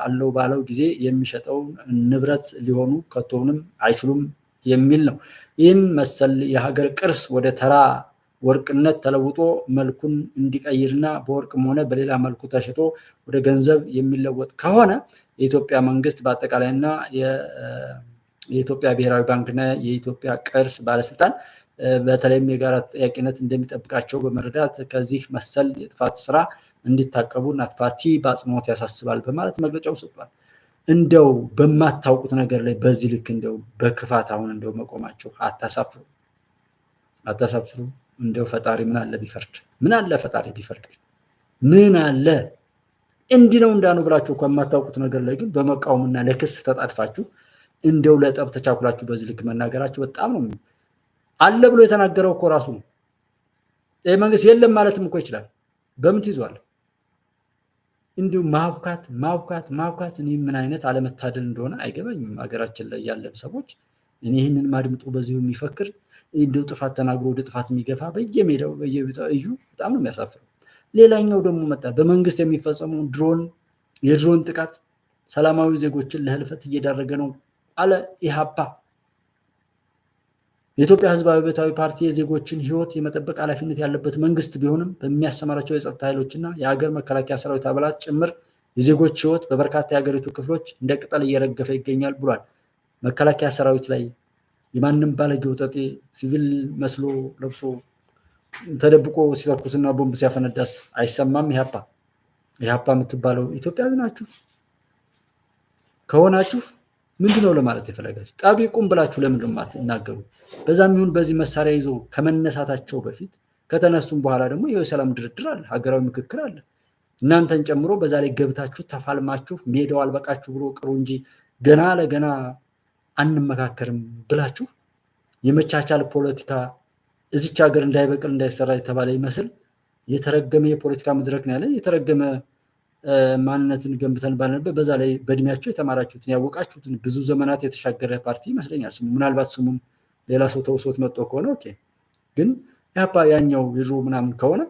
አለው ባለው ጊዜ የሚሸጠው ንብረት ሊሆኑ ከቶውንም አይችሉም የሚል ነው። ይህም መሰል የሀገር ቅርስ ወደ ተራ ወርቅነት ተለውጦ መልኩን እንዲቀይርና በወርቅም ሆነ በሌላ መልኩ ተሽጦ ወደ ገንዘብ የሚለወጥ ከሆነ የኢትዮጵያ መንግስት በአጠቃላይና የኢትዮጵያ ብሔራዊ ባንክና የኢትዮጵያ ቅርስ ባለስልጣን በተለይም የጋራ ተጠያቂነት እንደሚጠብቃቸው በመረዳት ከዚህ መሰል የጥፋት ስራ እንዲታቀቡ እናት ፓርቲ በአጽንኦት ያሳስባል በማለት መግለጫው ሰጥቷል። እንደው በማታውቁት ነገር ላይ በዚህ ልክ እንደው በክፋት አሁን እንደው መቆማቸው አታሳፍሩ? እንደው ፈጣሪ ምን አለ ቢፈርድ? ምን አለ ፈጣሪ ቢፈርድ? ምን አለ እንዲህ ነው እንዳኑ ብላችሁ ከማታውቁት ነገር ላይ ግን በመቃወምና ለክስ ተጣድፋችሁ እንደው ለጠብ ተቻኩላችሁ በዚህ ልክ መናገራችሁ በጣም ነው አለ ብሎ የተናገረው እኮ ራሱ ነው። ይሄ መንግስት የለም ማለትም እኮ ይችላል። በምን ትይዟል? እንዲሁ ማብካት እኔ ምን አይነት አለመታደል እንደሆነ አይገባኝም። ሀገራችን ላይ ያለን ሰዎች እኔ ይህንን ማድምጡ በዚሁ የሚፈክር እንደው ጥፋት ተናግሮ ወደ ጥፋት የሚገፋ በየሜዳው እዩ በጣም ነው የሚያሳፍረው። ሌላኛው ደግሞ መጣ በመንግስት የሚፈጸመው የድሮን ጥቃት ሰላማዊ ዜጎችን ለህልፈት እየዳረገ ነው አለ ኢህአፓ። የኢትዮጵያ ህዝባዊ አብዮታዊ ፓርቲ የዜጎችን ህይወት የመጠበቅ ኃላፊነት ያለበት መንግስት ቢሆንም በሚያሰማራቸው የጸጥታ ኃይሎችና የሀገር መከላከያ ሰራዊት አባላት ጭምር የዜጎች ህይወት በበርካታ የሀገሪቱ ክፍሎች እንደ ቅጠል እየረገፈ ይገኛል ብሏል። መከላከያ ሰራዊት ላይ የማንም ባለጌ ወጠጤ ሲቪል መስሎ ለብሶ ተደብቆ ሲተኩስና ቦምብ ሲያፈነዳስ አይሰማም? ኢህአፓ የምትባለው ኢትዮጵያዊ ናችሁ ከሆናችሁ ምንድነው ለማለት የፈለጋችሁ? ጣቢ ቁም ብላችሁ ለምንድነው የማትናገሩ? በዛም ይሁን በዚህ መሳሪያ ይዞ ከመነሳታቸው በፊት ከተነሱም በኋላ ደግሞ የሰላም ድርድር አለ፣ ሀገራዊ ምክክር አለ። እናንተን ጨምሮ በዛ ላይ ገብታችሁ ተፋልማችሁ ሜዳው አልበቃችሁ ብሎ ቅሩ እንጂ ገና ለገና አንመካከርም ብላችሁ የመቻቻል ፖለቲካ እዚች ሀገር እንዳይበቅል እንዳይሰራ የተባለ ይመስል የተረገመ የፖለቲካ መድረክ ነው ያለ። የተረገመ ማንነትን ገንብተን ባለንበት በዛ ላይ በእድሜያችሁ የተማራችሁትን ያወቃችሁትን ብዙ ዘመናት የተሻገረ ፓርቲ ይመስለኛል ስሙ። ምናልባት ስሙን ሌላ ሰው ተውሶት መጥቶ ከሆነ ኦኬ። ግን ኢህአፓ ያኛው ይሩ ምናምን ከሆነ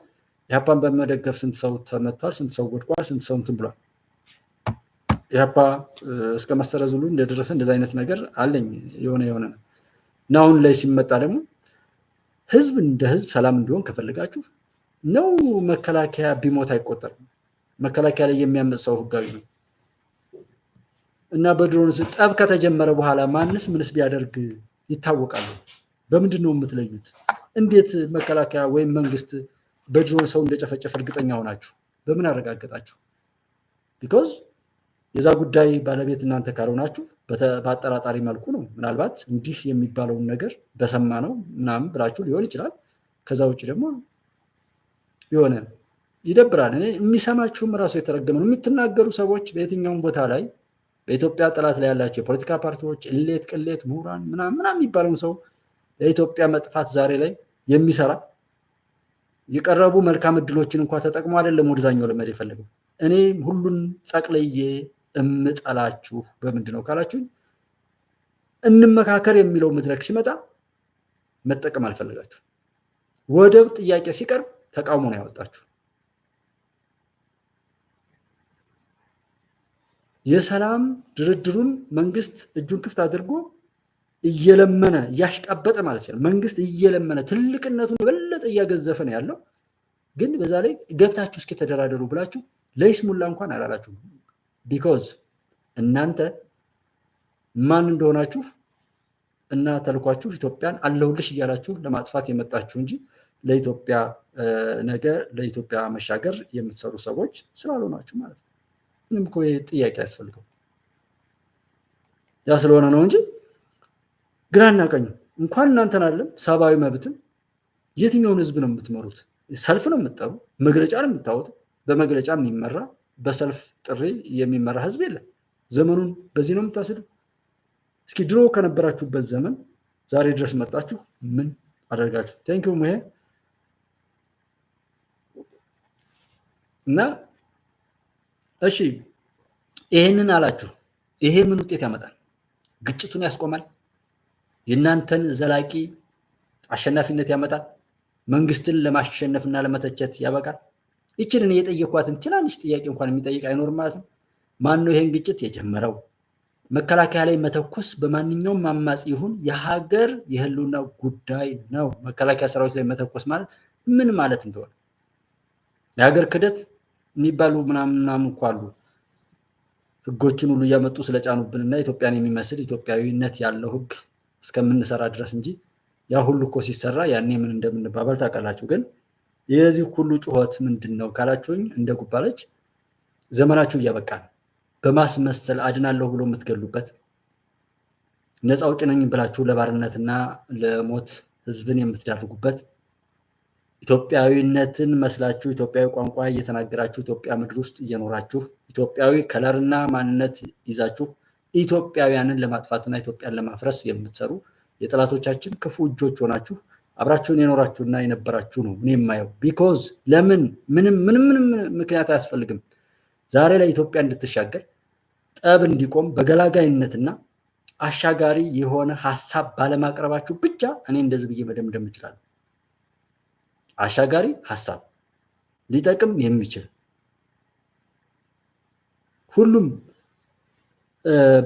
ኢህአፓን በመደገፍ ስንት ሰው ተመቷል፣ ስንት ሰው ወድቋል፣ ስንት ሰው እንትን ብሏል። ኢህአፓ እስከ መሰረዝ ሁሉ እንደደረሰ እንደዛ አይነት ነገር አለኝ የሆነ ነው። እና አሁን ላይ ሲመጣ ደግሞ ህዝብ እንደ ህዝብ ሰላም እንዲሆን ከፈለጋችሁ ነው መከላከያ ቢሞት አይቆጠርም። መከላከያ ላይ የሚያመጽ ሰው ህጋዊ ነው። እና በድሮን ጠብ ከተጀመረ በኋላ ምንስ ቢያደርግ ይታወቃል? በምንድን ነው የምትለዩት? እንዴት መከላከያ ወይም መንግስት በድሮን ሰው እንደጨፈጨፈ እርግጠኛ ሆናችሁ በምን አረጋገጣችሁ? ቢኮዝ የዛ ጉዳይ ባለቤት እናንተ ካልሆናችሁ በአጠራጣሪ መልኩ ነው። ምናልባት እንዲህ የሚባለውን ነገር በሰማ ነው ምናምን ብላችሁ ሊሆን ይችላል። ከዛ ውጭ ደግሞ የሆነ ይደብራል። እኔ የሚሰማችሁም ራሱ የተረገመ ነው። የምትናገሩ ሰዎች በየትኛውም ቦታ ላይ በኢትዮጵያ ጠላት ላይ ያላቸው የፖለቲካ ፓርቲዎች ቅሌት ምሁራን ምናምን የሚባለውን ሰው ለኢትዮጵያ መጥፋት ዛሬ ላይ የሚሰራ የቀረቡ መልካም እድሎችን እንኳን ተጠቅሞ አይደለም ወደዛኛው ለመሄድ የፈለገው። እኔ ሁሉን ጠቅልዬ እምጠላችሁ በምንድን ነው ካላችሁ እንመካከር የሚለው መድረክ ሲመጣ መጠቀም አልፈለጋችሁ። ወደብ ጥያቄ ሲቀርብ ተቃውሞ ነው ያወጣችሁ። የሰላም ድርድሩን መንግስት እጁን ክፍት አድርጎ እየለመነ እያሽቃበጠ ማለት ነው። መንግስት እየለመነ ትልቅነቱን የበለጠ እያገዘፈ ነው ያለው። ግን በዛ ላይ ገብታችሁ እስኪ ተደራደሩ ብላችሁ ለይስሙላ እንኳን አላላችሁ። ቢኮዝ እናንተ ማን እንደሆናችሁ እና ተልኳችሁ ኢትዮጵያን አለሁልሽ እያላችሁ ለማጥፋት የመጣችሁ እንጂ ለኢትዮጵያ ነገ ለኢትዮጵያ መሻገር የምትሰሩ ሰዎች ስላልሆናችሁ ማለት ነው። ምንም እኮ ጥያቄ ያስፈልገው ያ ስለሆነ ነው እንጂ ግራና ቀኝ እንኳን እናንተን አይደለም ሰብአዊ መብትን የትኛውን ህዝብ ነው የምትመሩት? ሰልፍ ነው የምትጠሩ፣ መግለጫ ነው የምታወጡ። በመግለጫ የሚመራ በሰልፍ ጥሪ የሚመራ ህዝብ የለም። ዘመኑን በዚህ ነው የምታስዱ። እስኪ ድሮ ከነበራችሁበት ዘመን ዛሬ ድረስ መጣችሁ ምን አደርጋችሁ? ቴንኪው ሙሄ እና እሺ ይሄንን አላችሁ። ይሄ ምን ውጤት ያመጣል? ግጭቱን ያስቆማል? የእናንተን ዘላቂ አሸናፊነት ያመጣል? መንግስትን ለማሸነፍና ለመተቸት ያበቃል? ይችንን የጠየኳትን ትናንሽ ጥያቄ እንኳን የሚጠይቅ አይኖርም ማለት ነው። ማን ነው ይሄን ግጭት የጀመረው? መከላከያ ላይ መተኮስ በማንኛውም አማጺ ይሁን የሀገር የህልውና ጉዳይ ነው። መከላከያ ሰራዊት ላይ መተኮስ ማለት ምን ማለት እንደሆነ የሀገር ክደት የሚባሉ ምናምን እኮ አሉ። ህጎችን ሁሉ እያመጡ ስለጫኑብንና ኢትዮጵያን የሚመስል ኢትዮጵያዊነት ያለው ህግ እስከምንሰራ ድረስ እንጂ ያ ሁሉ እኮ ሲሰራ ያኔ ምን እንደምንባባል ታውቃላችሁ። ግን የዚህ ሁሉ ጩኸት ምንድን ነው ካላችሁኝ፣ እንደ ጉባለች ዘመናችሁ እያበቃ ነው። በማስመሰል አድናለሁ ብሎ የምትገሉበት፣ ነፃ አውጪ ነኝ ብላችሁ ለባርነትና ለሞት ህዝብን የምትዳርጉበት፣ ኢትዮጵያዊነትን መስላችሁ ኢትዮጵያዊ ቋንቋ እየተናገራችሁ ኢትዮጵያ ምድር ውስጥ እየኖራችሁ ኢትዮጵያዊ ከለርና ማንነት ይዛችሁ ኢትዮጵያውያንን ለማጥፋትና ኢትዮጵያን ለማፍረስ የምትሰሩ የጠላቶቻችን ክፉ እጆች ሆናችሁ አብራችሁን የኖራችሁና የነበራችሁ ነው እኔ የማየው። ቢኮዝ ለምን ምንም ምክንያት አያስፈልግም። ዛሬ ላይ ኢትዮጵያ እንድትሻገር ጠብ እንዲቆም በገላጋይነትና አሻጋሪ የሆነ ሀሳብ ባለማቅረባችሁ ብቻ እኔ እንደዚህ ብዬ መደምደም እችላለሁ። አሻጋሪ ሀሳብ ሊጠቅም የሚችል ሁሉም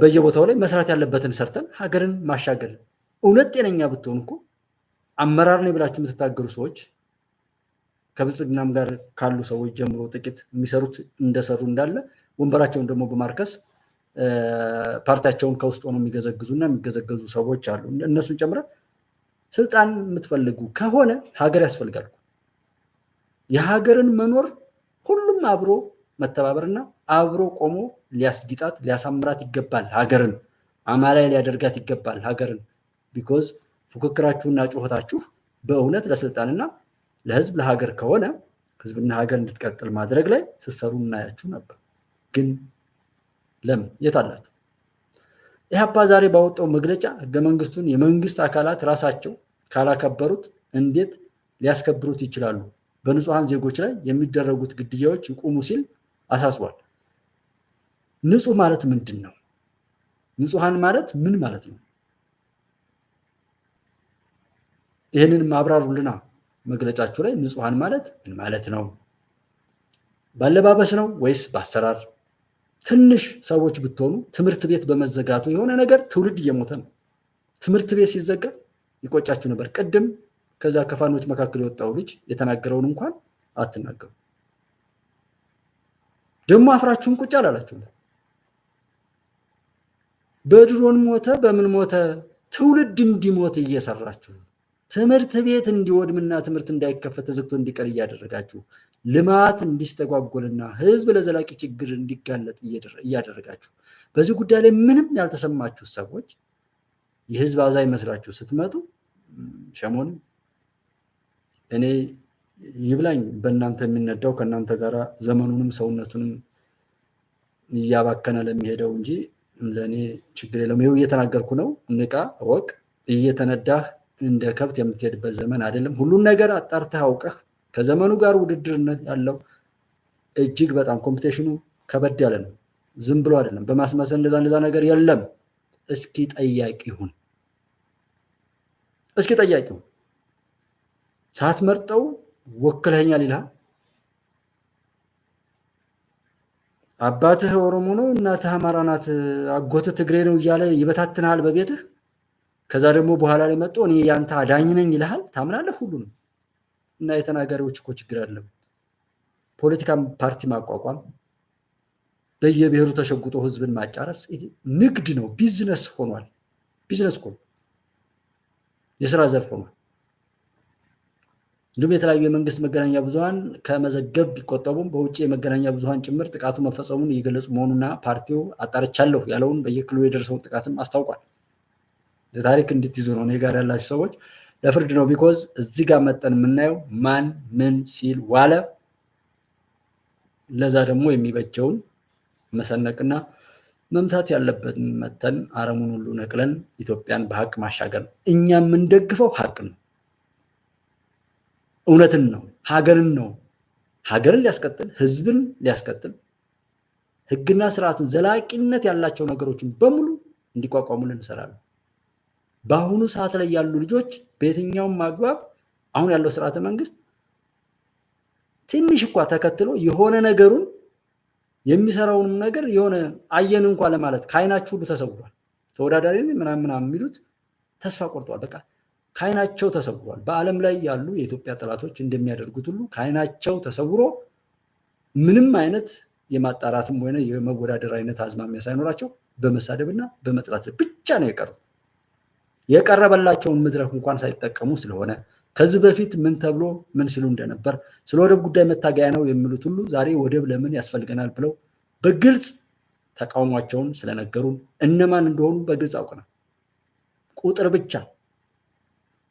በየቦታው ላይ መስራት ያለበትን ሰርተን ሀገርን ማሻገር። እውነት ጤነኛ ብትሆኑ እኮ አመራር ነኝ ብላችሁ የምትታገሉ ሰዎች ከብልጽግናም ጋር ካሉ ሰዎች ጀምሮ ጥቂት የሚሰሩት እንደሰሩ እንዳለ ወንበራቸውን ደግሞ በማርከስ ፓርቲያቸውን ከውስጥ ሆነው የሚገዘግዙና የሚገዘገዙ ሰዎች አሉ። እነሱን ጨምረን ስልጣን የምትፈልጉ ከሆነ ሀገር ያስፈልጋል። የሀገርን መኖር ሁሉም አብሮ መተባበርና አብሮ ቆሞ ሊያስጊጣት ሊያሳምራት ይገባል። ሀገርን አማላይ ሊያደርጋት ይገባል ሀገርን። ቢኮዝ ፉክክራችሁና ጩኸታችሁ በእውነት ለስልጣንና ለህዝብ ለሀገር ከሆነ ህዝብና ሀገር እንድትቀጥል ማድረግ ላይ ስትሰሩ እናያችሁ ነበር። ግን ለምን የት አላችሁ? ኢህአፓ ዛሬ ባወጣው መግለጫ ህገ መንግስቱን የመንግስት አካላት ራሳቸው ካላከበሩት እንዴት ሊያስከብሩት ይችላሉ? በንጹሃን ዜጎች ላይ የሚደረጉት ግድያዎች ይቁሙ ሲል አሳስቧል። ንጹህ ማለት ምንድን ነው? ንጹሃን ማለት ምን ማለት ነው? ይህንን ማብራሩልና መግለጫችሁ ላይ ንጹሃን ማለት ምን ማለት ነው? ባለባበስ ነው ወይስ በአሰራር? ትንሽ ሰዎች ብትሆኑ ትምህርት ቤት በመዘጋቱ የሆነ ነገር ትውልድ እየሞተ ነው። ትምህርት ቤት ሲዘጋ ይቆጫችሁ ነበር። ቅድም ከዛ ከፋኖች መካከል የወጣው ልጅ የተናገረውን እንኳን አትናገሩ። ደግሞ አፍራችሁን ቁጭ አላላችሁ። በድሮን ሞተ በምን ሞተ? ትውልድ እንዲሞት እየሰራችሁ ትምህርት ቤት እንዲወድምና ትምህርት እንዳይከፈት ተዘግቶ እንዲቀር እያደረጋችሁ ልማት እንዲስተጓጎልና ህዝብ ለዘላቂ ችግር እንዲጋለጥ እያደረጋችሁ በዚህ ጉዳይ ላይ ምንም ያልተሰማችሁ ሰዎች የህዝብ አዛኝ መስላችሁ ስትመጡ ሸሞን እኔ ይብላኝ በእናንተ የሚነዳው ከእናንተ ጋር ዘመኑንም ሰውነቱንም እያባከነ ለሚሄደው እንጂ ለእኔ ችግር የለውም። ይኸው እየተናገርኩ ነው። ንቃ ወቅ እየተነዳህ እንደ ከብት የምትሄድበት ዘመን አይደለም። ሁሉን ነገር አጣርተህ አውቀህ ከዘመኑ ጋር ውድድርነት ያለው እጅግ በጣም ኮምፒቴሽኑ ከበድ ያለ ነው። ዝም ብሎ አይደለም በማስመሰል እንደዛ ነገር የለም። እስኪ ጠያቂ ሁን። ሳትመርጠው ወክለኛል ይልሃል። አባትህ ኦሮሞ ነው እናትህ አማራ ናት አጎትህ ትግሬ ነው እያለ ይበታትናል በቤትህ። ከዛ ደግሞ በኋላ ላይ መጥቶ እኔ ያንተ አዳኝ ነኝ ይልሃል። ታምናለህ ሁሉንም። እና የተናጋሪዎች እኮ ችግር አይደለም። ፖለቲካ ፓርቲ ማቋቋም፣ በየብሔሩ ተሸጉጦ ህዝብን ማጫረስ ንግድ ነው፣ ቢዝነስ ሆኗል። ቢዝነስ እኮ የስራ ዘርፍ ሆኗል። እንዲሁም የተለያዩ የመንግስት መገናኛ ብዙሃን ከመዘገብ ቢቆጠቡም በውጭ የመገናኛ ብዙሃን ጭምር ጥቃቱ መፈጸሙን እየገለጹ መሆኑና ፓርቲው አጣርቻለሁ ያለውን በየክልሉ የደረሰውን ጥቃትም አስታውቋል። ታሪክ እንድትይዙ ነው። እኔ ጋር ያላችሁ ሰዎች ለፍርድ ነው። ቢኮዝ እዚህ ጋር መጠን የምናየው ማን ምን ሲል ዋለ፣ ለዛ ደግሞ የሚበጀውን መሰነቅና መምታት ያለበትን መተን አረሙን ሁሉ ነቅለን ኢትዮጵያን በሀቅ ማሻገር ነው። እኛ የምንደግፈው ሀቅ ነው፣ እውነትን ነው፣ ሀገርን ነው። ሀገርን ሊያስቀጥል ህዝብን ሊያስቀጥል ህግና ስርዓትን ዘላቂነት ያላቸው ነገሮችን በሙሉ እንዲቋቋሙልን እንሰራለን። በአሁኑ ሰዓት ላይ ያሉ ልጆች በየትኛውም አግባብ አሁን ያለው ስርዓተ መንግስት ትንሽ እንኳ ተከትሎ የሆነ ነገሩን የሚሰራውንም ነገር የሆነ አየን እንኳን ለማለት ከአይናችሁ ሁሉ ተሰውሯል። ተወዳዳሪ ምናምን የሚሉት ተስፋ ቆርጧል። በቃ ከአይናቸው ተሰውሯል። በዓለም ላይ ያሉ የኢትዮጵያ ጠላቶች እንደሚያደርጉት ሁሉ ከአይናቸው ተሰውሮ ምንም አይነት የማጣራትም ሆነ የመወዳደር አይነት አዝማሚያ ሳይኖራቸው በመሳደብና በመጥላት ብቻ ነው የቀሩት። የቀረበላቸውን መድረክ እንኳን ሳይጠቀሙ ስለሆነ ከዚህ በፊት ምን ተብሎ ምን ሲሉ እንደነበር ስለ ወደብ ጉዳይ መታገያ ነው የሚሉት ሁሉ ዛሬ ወደብ ለምን ያስፈልገናል ብለው በግልጽ ተቃውሟቸውን ስለነገሩን እነማን እንደሆኑ በግልጽ አውቀናል። ቁጥር ብቻ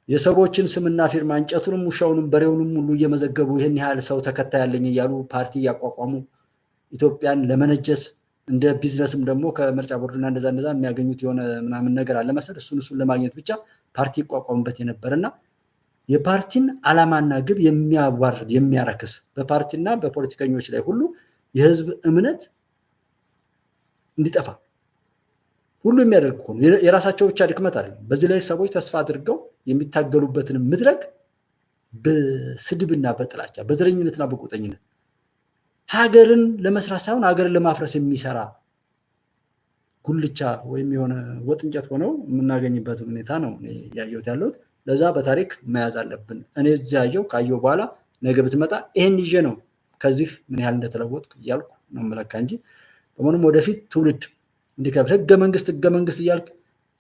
የሰዎችን ስምና ፊርማ እንጨቱንም ውሻውንም በሬውንም ሁሉ እየመዘገቡ ይህን ያህል ሰው ተከታይ ያለኝ እያሉ ፓርቲ እያቋቋሙ ኢትዮጵያን ለመነጀስ እንደ ቢዝነስም ደግሞ ከምርጫ ቦርድና እንደዛ የሚያገኙት የሆነ ምናምን ነገር አለ መሰል እሱን ለማግኘት ብቻ ፓርቲ ይቋቋሙበት የነበረና የፓርቲን ዓላማና ግብ የሚያዋርድ የሚያረክስ በፓርቲና በፖለቲከኞች ላይ ሁሉ የህዝብ እምነት እንዲጠፋ ሁሉ የሚያደርግ እኮ ነው። የራሳቸው ብቻ ድክመት አይደለም። በዚህ ላይ ሰዎች ተስፋ አድርገው የሚታገሉበትን መድረክ በስድብና በጥላቻ በዘረኝነትና በቁጠኝነት ሀገርን ለመስራት ሳይሆን ሀገርን ለማፍረስ የሚሰራ ጉልቻ ወይም የሆነ ወጥ እንጨት ሆነው የምናገኝበት ሁኔታ ነው ያየሁት ያለሁት። ለዛ በታሪክ መያዝ አለብን። እኔ እዚህ ያየው ካየው በኋላ ነገ ብትመጣ ይሄን ይዤ ነው ከዚህ ምን ያህል እንደተለወጥኩ እያልኩ ነው መለካ እንጂ በመሆኑም ወደፊት ትውልድ እንዲከብር ህገ መንግስት እያልክ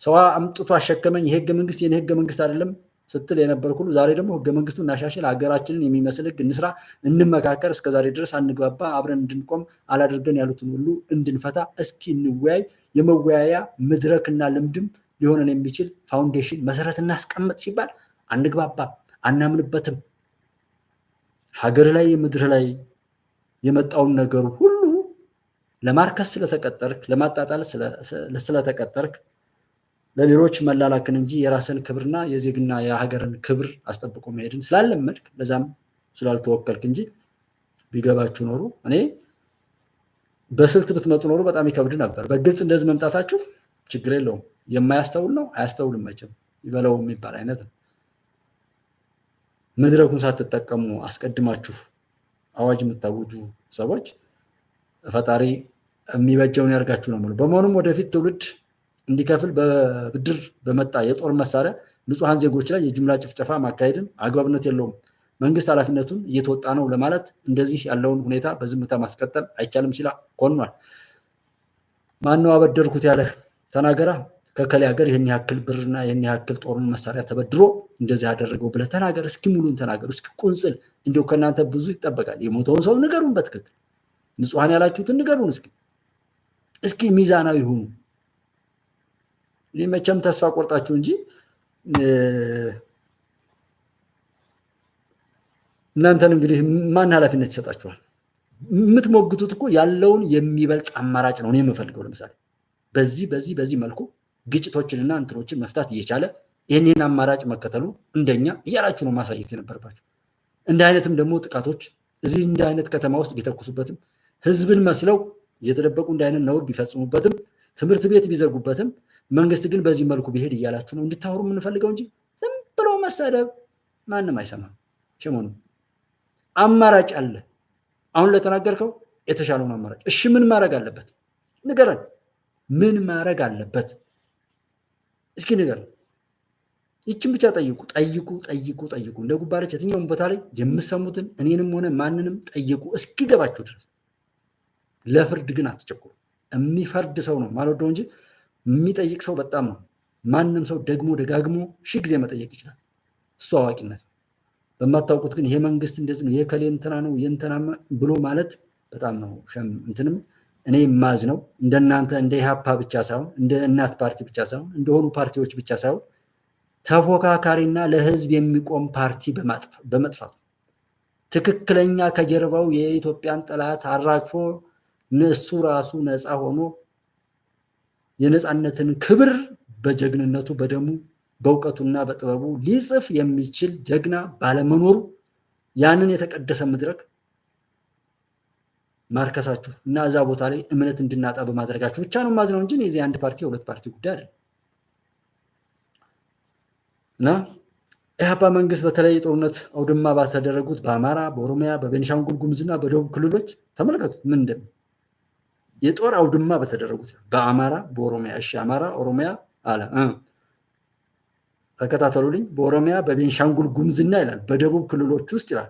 ሰው አምጥቶ አሸከመኝ ይሄ ህገ መንግስት የኔ ህገ መንግስት አይደለም ስትል የነበርኩ ሁሉ ዛሬ ደግሞ ህገ መንግስቱን እናሻሽል፣ ሀገራችንን የሚመስል ህግ እንስራ፣ እንመካከር፣ እስከዛሬ ድረስ አንግባባ፣ አብረን እንድንቆም አላደርገን ያሉትን ሁሉ እንድንፈታ እስኪ እንወያይ፣ የመወያያ መድረክና ልምድም ሊሆነን የሚችል ፋውንዴሽን መሰረት እናስቀምጥ ሲባል አንግባባም፣ አናምንበትም። ሀገር ላይ ምድር ላይ የመጣውን ነገር ሁሉ ለማርከስ ስለተቀጠርክ ለማጣጣል ስለተቀጠርክ ለሌሎች መላላክን እንጂ የራስን ክብርና የዜግና የሀገርን ክብር አስጠብቆ መሄድን ስላለመድክ ለዛም ስላልተወከልክ እንጂ ቢገባችሁ ኖሩ እኔ በስልት ብትመጡ ኖሩ በጣም ይከብድ ነበር። በግልጽ እንደዚህ መምጣታችሁ ችግር የለውም። የማያስተውል ነው አያስተውልም መቼም ይበለው የሚባል አይነት ነው። መድረኩን ሳትጠቀሙ አስቀድማችሁ አዋጅ የምታውጁ ሰዎች ፈጣሪ የሚበጀውን ያርጋችሁ ነው ማለት። በመሆኑም ወደፊት ትውልድ እንዲከፍል በብድር በመጣ የጦር መሳሪያ ንጹሃን ዜጎች ላይ የጅምላ ጭፍጨፋ ማካሄድን አግባብነት የለውም። መንግስት ኃላፊነቱን እየተወጣ ነው ለማለት እንደዚህ ያለውን ሁኔታ በዝምታ ማስቀጠል አይቻልም ሲል ኮንኗል። ማነው አበደርኩት ያለ ተናገራ። ከከለ ሀገር ይሄን ያክል ብርና ይሄን ያክል ጦርን መሳሪያ ተበድሮ እንደዚህ ያደረገው ብለህ ተናገር። እስኪ ሙሉን ተናገር። እስኪ ቁንጽል እንደው ከናንተ ብዙ ይጠበቃል። የሞተውን ሰው ንገሩን፣ በትክክል ንጹሃን ያላችሁትን ንገሩን። እስኪ ሚዛናዊ ሁኑ። መቼም ተስፋ ቆርጣችሁ እንጂ እናንተን እንግዲህ ማን ኃላፊነት ይሰጣችኋል? የምትሞግቱት እኮ ያለውን የሚበልጥ አማራጭ ነው። እኔ የምፈልገው ለምሳሌ በዚህ መልኩ ግጭቶችንና እንትኖችን መፍታት እየቻለ ይህንን አማራጭ መከተሉ እንደኛ እያላችሁ ነው ማሳየት የነበረባችሁ። እንደ አይነትም ደግሞ ጥቃቶች እዚህ እንደ አይነት ከተማ ውስጥ ቢተኩሱበትም ህዝብን መስለው እየተደበቁ እንደ አይነት ነውር ቢፈጽሙበትም ትምህርት ቤት ቢዘጉበትም መንግስት ግን በዚህ መልኩ ቢሄድ እያላችሁ ነው እንድታወሩ የምንፈልገው እንጂ ዝም ብሎ መሰደብ ማንም አይሰማም። ሸሞኑ አማራጭ አለ። አሁን ለተናገርከው የተሻለውን አማራጭ እሺ፣ ምን ማድረግ አለበት ንገረን። ምን ማድረግ አለበት እስኪ ንገረን። ይችን ብቻ ጠይቁ። እንደ ጉባለች የትኛውም ቦታ ላይ የምሰሙትን እኔንም ሆነ ማንንም ጠይቁ እስኪገባችሁ ድረስ። ለፍርድ ግን አትቸኩሩ። የሚፈርድ ሰው ነው ማልወደው እንጂ የሚጠይቅ ሰው በጣም ነው። ማንም ሰው ደግሞ ደጋግሞ ሺህ ጊዜ መጠየቅ ይችላል። እሱ አዋቂነት። በማታውቁት ግን ይሄ መንግስት እንደዚህ ነው የከሌ እንትና ነው የእንትና ብሎ ማለት በጣም ነው እንትንም እኔ ማዝ ነው። እንደናንተ እንደ ኢህአፓ ብቻ ሳይሆን እንደ እናት ፓርቲ ብቻ ሳይሆን እንደሆኑ ፓርቲዎች ብቻ ሳይሆን ተፎካካሪና ለህዝብ የሚቆም ፓርቲ በመጥፋቱ ትክክለኛ ከጀርባው የኢትዮጵያን ጠላት አራግፎ እሱ ራሱ ነፃ ሆኖ የነፃነትን ክብር በጀግንነቱ በደሙ በእውቀቱና በጥበቡ ሊጽፍ የሚችል ጀግና ባለመኖሩ ያንን የተቀደሰ መድረክ ማርከሳችሁ እና እዛ ቦታ ላይ እምነት እንድናጣ በማድረጋችሁ ብቻ ነው ማዝነው እንጂ የዚህ አንድ ፓርቲ የሁለት ፓርቲ ጉዳይ አይደለም። እና ኢህአፓ መንግስት በተለይ ጦርነት አውድማ ባተደረጉት በአማራ፣ በኦሮሚያ፣ በቤኒሻንጉል ጉሙዝና በደቡብ ክልሎች ተመልከቱት ምን እንደም የጦር አውድማ በተደረጉት በአማራ በኦሮሚያ እሺ አማራ ኦሮሚያ አለ ተከታተሉልኝ በኦሮሚያ በቤንሻንጉል ጉምዝና ይላል በደቡብ ክልሎች ውስጥ ይላል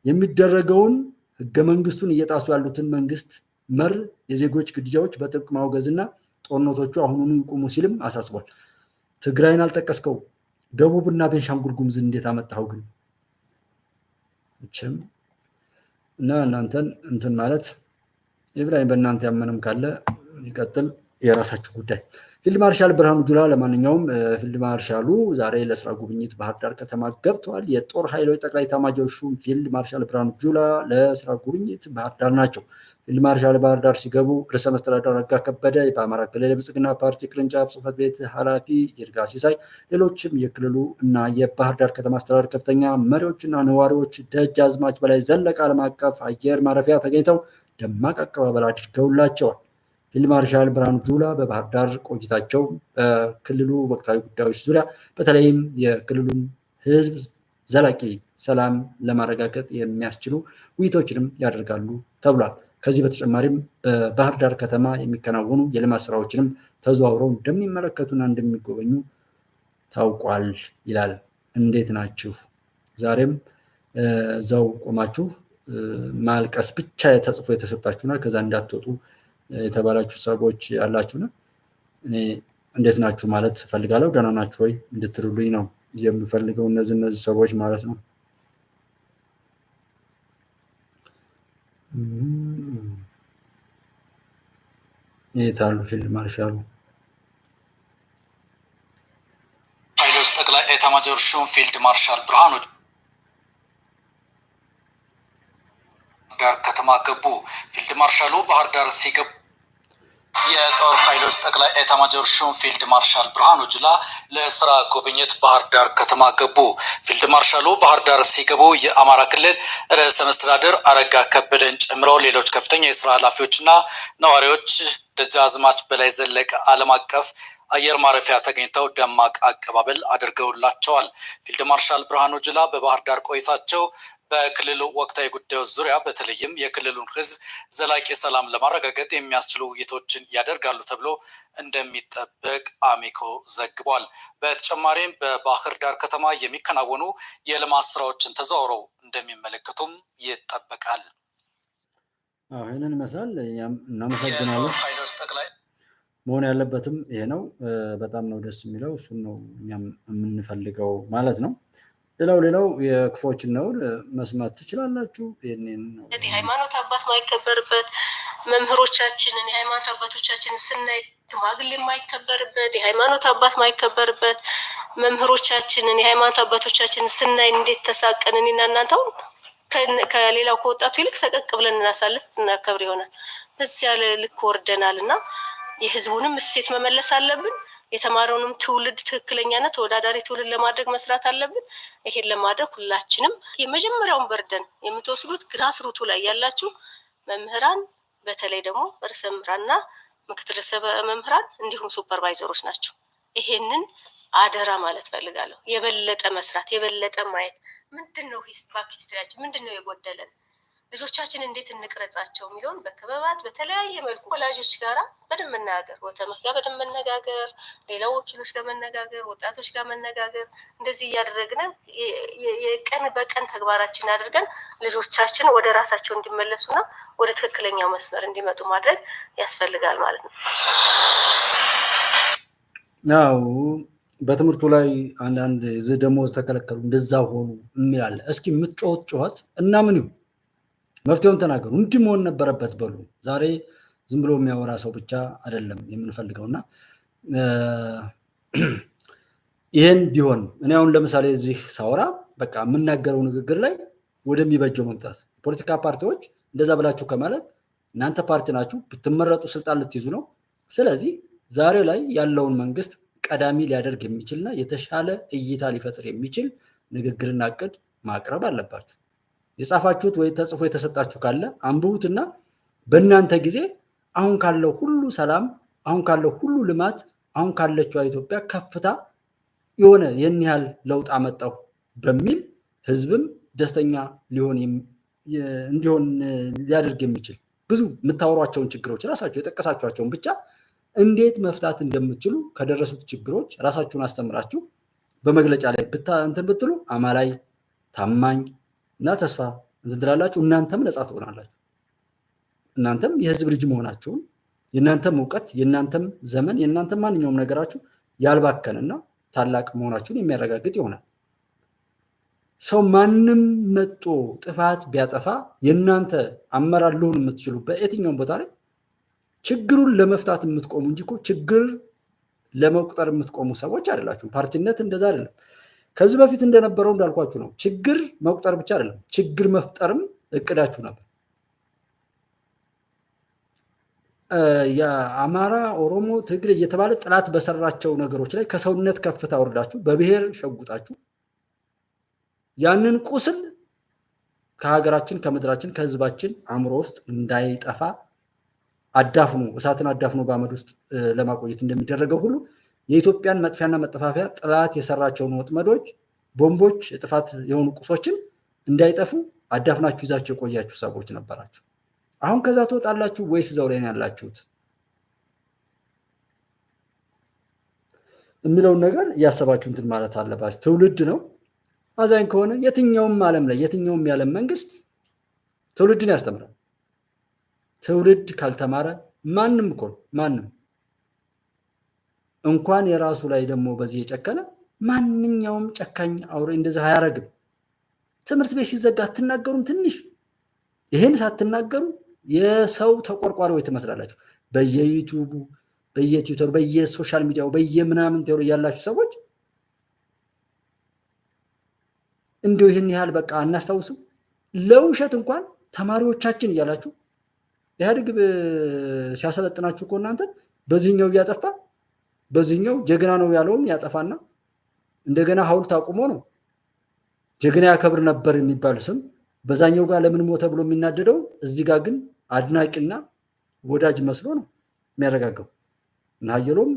የሚደረገውን ህገ መንግስቱን እየጣሱ ያሉትን መንግስት መር የዜጎች ግድያዎች በጥብቅ ማውገዝና ጦርነቶቹ አሁኑኑ ይቆሙ ሲልም አሳስቧል። ትግራይን አልጠቀስከው ደቡብና ቤንሻንጉል ጉምዝ እንዴት አመጣው ግን እችም እና እናንተን እንትን ማለት ኢብራሂም በእናንተ ያመንም ካለ ይቀጥል የራሳችሁ ጉዳይ። ፊልድ ማርሻል ብርሃኑ ጁላ ለማንኛውም ፊልድ ማርሻሉ ዛሬ ለስራ ጉብኝት ባህር ዳር ከተማ ገብተዋል። የጦር ኃይሎች ጠቅላይ ኤታማዦር ሹም ፊልድ ማርሻል ብርሃኑ ጁላ ለስራ ጉብኝት ባህር ዳር ናቸው። ፊልድ ማርሻል ባህር ዳር ሲገቡ ርዕሰ መስተዳድር አረጋ ከበደ፣ በአማራ ክልል የብልጽግና ፓርቲ ቅርንጫፍ ጽሕፈት ቤት ኃላፊ ይርጋ ሲሳይ፣ ሌሎችም የክልሉ እና የባህር ዳር ከተማ አስተዳደር ከፍተኛ መሪዎችና ነዋሪዎች ደጃዝማች በላይ ዘለቀ ዓለም አቀፍ አየር ማረፊያ ተገኝተው ደማቅ አቀባበል አድርገውላቸዋል። ፊልድ ማርሻል ብርሃኑ ጁላ በባህር ዳር ቆይታቸው በክልሉ ወቅታዊ ጉዳዮች ዙሪያ በተለይም የክልሉን ሕዝብ ዘላቂ ሰላም ለማረጋገጥ የሚያስችሉ ውይይቶችንም ያደርጋሉ ተብሏል። ከዚህ በተጨማሪም በባህር ዳር ከተማ የሚከናወኑ የልማት ስራዎችንም ተዘዋውረው እንደሚመለከቱና እንደሚጎበኙ ታውቋል ይላል። እንዴት ናችሁ? ዛሬም እዛው ቆማችሁ ማልቀስ ብቻ ተጽፎ የተሰጣችሁና ከዛ እንዳትወጡ የተባላችሁ ሰዎች አላችሁና እኔ እንዴት ናችሁ ማለት ፈልጋለሁ። ደህና ናችሁ ወይ እንድትሉልኝ ነው የምፈልገው እነዚህ ሰዎች ማለት ነው። የታሉ ፊልድ ማርሻሉ? ኃይሎች ጠቅላይ ኤታማዦር ሹም ፊልድ ማርሻል ብርሃኑ ዳር ከተማ ገቡ። ፊልድ ማርሻሉ ባህር ዳር ሲገቡ የጦር ኃይሎች ጠቅላይ ኤታማዦር ሹም ፊልድ ማርሻል ብርሃኑ ጁላ ለስራ ጉብኝት ባህር ዳር ከተማ ገቡ። ፊልድ ማርሻሉ ባህር ዳር ሲገቡ የአማራ ክልል ርዕሰ መስተዳድር አረጋ ከበደን ጨምሮ ሌሎች ከፍተኛ የስራ ኃላፊዎችና ነዋሪዎች ደጃዝማች በላይ ዘለቀ ዓለም አቀፍ አየር ማረፊያ ተገኝተው ደማቅ አቀባበል አድርገውላቸዋል። ፊልድ ማርሻል ብርሃኑ ጁላ በባህር ዳር ቆይታቸው በክልሉ ወቅታዊ ጉዳዮች ዙሪያ በተለይም የክልሉን ሕዝብ ዘላቂ ሰላም ለማረጋገጥ የሚያስችሉ ውይይቶችን ያደርጋሉ ተብሎ እንደሚጠበቅ አሚኮ ዘግቧል። በተጨማሪም በባህር ዳር ከተማ የሚከናወኑ የልማት ስራዎችን ተዘዋውረው እንደሚመለከቱም ይጠበቃል። ይህንን መሳል እናመሰግናለን። መሆን ያለበትም ይሄ ነው። በጣም ነው ደስ የሚለው። እሱን ነው እኛም የምንፈልገው ማለት ነው። ሌላው የክፎችን ነውር መስማት ትችላላችሁ። ይሄንን ነው የሃይማኖት አባት ማይከበርበት መምህሮቻችንን የሃይማኖት አባቶቻችንን ስናይ ሽማግሌ የማይከበርበት የሃይማኖት አባት ማይከበርበት መምህሮቻችንን የሃይማኖት አባቶቻችንን ስናይ እንዴት ተሳቀንን እና እናንተው ከሌላው ከወጣቱ ይልቅ ሰቀቅ ብለን እናሳልፍ እናከብር ይሆናል። በዚያ ልክ ወርደናል እና የህዝቡንም እሴት መመለስ አለብን። የተማረውንም ትውልድ ትክክለኛና ተወዳዳሪ ትውልድ ለማድረግ መስራት አለብን። ይሄን ለማድረግ ሁላችንም የመጀመሪያውን በርደን የምትወስዱት ግራስሩቱ ላይ ያላችሁ መምህራን፣ በተለይ ደግሞ ርዕሰ መምህራንና ምክትል ርዕሰ መምህራን እንዲሁም ሱፐርቫይዘሮች ናቸው። ይሄንን አደራ ማለት ፈልጋለሁ። የበለጠ መስራት፣ የበለጠ ማየት ምንድነው ባክ ሂስትሪያችን ምንድነው የጎደለን፣ ልጆቻችን እንዴት እንቅረጻቸው የሚለውን በክበባት በተለያየ መልኩ ወላጆች ጋር በደንብ መነጋገር፣ ወተመህ ጋር በደንብ መነጋገር፣ ሌላው ወኪሎች ጋር መነጋገር፣ ወጣቶች ጋር መነጋገር፣ እንደዚህ እያደረግን የቀን በቀን ተግባራችን አድርገን ልጆቻችን ወደ ራሳቸው እንዲመለሱና ወደ ትክክለኛው መስመር እንዲመጡ ማድረግ ያስፈልጋል ማለት ነው። ያው በትምህርቱ ላይ አንዳንድ ደሞዝ ተከለከሉ እንደዛ ሆኑ የሚላለ እስኪ የምትጮት ጩኸት እና ምን ይሁን መፍትሄውን ተናገሩ። እንዲህ መሆን ነበረበት በሉ። ዛሬ ዝም ብሎ የሚያወራ ሰው ብቻ አይደለም የምንፈልገውና ይሄን ቢሆን እኔ አሁን ለምሳሌ እዚህ ሳወራ በቃ የምናገረው ንግግር ላይ ወደሚበጀው መምጣት ፖለቲካ ፓርቲዎች እንደዛ ብላችሁ ከማለት እናንተ ፓርቲ ናችሁ ብትመረጡ ስልጣን ልትይዙ ነው። ስለዚህ ዛሬ ላይ ያለውን መንግስት ቀዳሚ ሊያደርግ የሚችልና የተሻለ እይታ ሊፈጥር የሚችል ንግግርና እቅድ ማቅረብ አለባችሁ። የጻፋችሁት ወይ ተጽፎ የተሰጣችሁ ካለ አንብቡትና በእናንተ ጊዜ አሁን ካለው ሁሉ ሰላም፣ አሁን ካለው ሁሉ ልማት፣ አሁን ካለችው ኢትዮጵያ ከፍታ የሆነ የን ያህል ለውጥ አመጣሁ በሚል ህዝብም ደስተኛ እንዲሆን ሊያደርግ የሚችል ብዙ የምታወሯቸውን ችግሮች ራሳችሁ የጠቀሳችኋቸውን ብቻ እንዴት መፍታት እንደምትችሉ ከደረሱት ችግሮች ራሳችሁን አስተምራችሁ በመግለጫ ላይ እንትን ብትሉ አማላይ ታማኝ እና ተስፋ እንትን ትላላችሁ። እናንተም ነፃ ትሆናላችሁ። እናንተም የህዝብ ልጅ መሆናችሁን የእናንተም እውቀት የእናንተም ዘመን የእናንተም ማንኛውም ነገራችሁ ያልባከነና ታላቅ መሆናችሁን የሚያረጋግጥ ይሆናል። ሰው ማንም መጦ ጥፋት ቢያጠፋ የእናንተ አመራር ልሆን የምትችሉ በየትኛውም ቦታ ላይ ችግሩን ለመፍታት የምትቆሙ እንጂ እኮ ችግር ለመቁጠር የምትቆሙ ሰዎች አይደላችሁ። ፓርቲነት እንደዛ አይደለም። ከዚህ በፊት እንደነበረው እንዳልኳችሁ ነው። ችግር መቁጠር ብቻ አይደለም፣ ችግር መፍጠርም እቅዳችሁ ነበር። የአማራ፣ ኦሮሞ፣ ትግሬ እየተባለ ጥላት በሰራቸው ነገሮች ላይ ከሰውነት ከፍታ ወርዳችሁ በብሔር ሸጉጣችሁ ያንን ቁስል ከሀገራችን ከምድራችን ከህዝባችን አእምሮ ውስጥ እንዳይጠፋ አዳፍኖ እሳትን አዳፍኖ በአመድ ውስጥ ለማቆየት እንደሚደረገው ሁሉ የኢትዮጵያን መጥፊያና መጠፋፊያ ጥላት የሰራቸውን ወጥመዶች፣ ቦምቦች፣ የጥፋት የሆኑ ቁሶችን እንዳይጠፉ አዳፍናችሁ ይዛችሁ የቆያችሁ ሰዎች ነበራችሁ። አሁን ከዛ ትወጣላችሁ ወይስ እዛው ላይ ያላችሁት የሚለውን ነገር እያሰባችሁ እንትን ማለት አለባችሁ። ትውልድ ነው አዛኝ ከሆነ የትኛውም ዓለም ላይ የትኛውም የዓለም መንግስት ትውልድን ያስተምራል። ትውልድ ካልተማረ ማንም እኮ ማንም እንኳን የራሱ ላይ ደግሞ በዚህ የጨከነ ማንኛውም ጨካኝ አውሬ እንደዛ አያረግም። ትምህርት ቤት ሲዘጋ አትናገሩም? ትንሽ ይሄን ሳትናገሩ የሰው ተቆርቋሪዎች ትመስላላችሁ። በየዩቲዩቡ በየትዊተሩ በየሶሻል ሚዲያው በየምናምን ተወሩ ያላችሁ ሰዎች እንደው ይሄን ያህል በቃ አናስታውስም። ለውሸት እንኳን ተማሪዎቻችን እያላችሁ ኢህአዴግ ሲያሰለጥናችሁ እኮ እናንተ በዚህኛው እያጠፋ በዚህኛው ጀግና ነው ያለውን ያጠፋና እንደገና ሐውልት አቁሞ ነው ጀግና ያከብር ነበር የሚባል ስም በዛኛው ጋር ለምን ሞተ ብሎ የሚናደደው እዚህ ጋር ግን አድናቂና ወዳጅ መስሎ ነው የሚያረጋጋው። እና ሀየሎም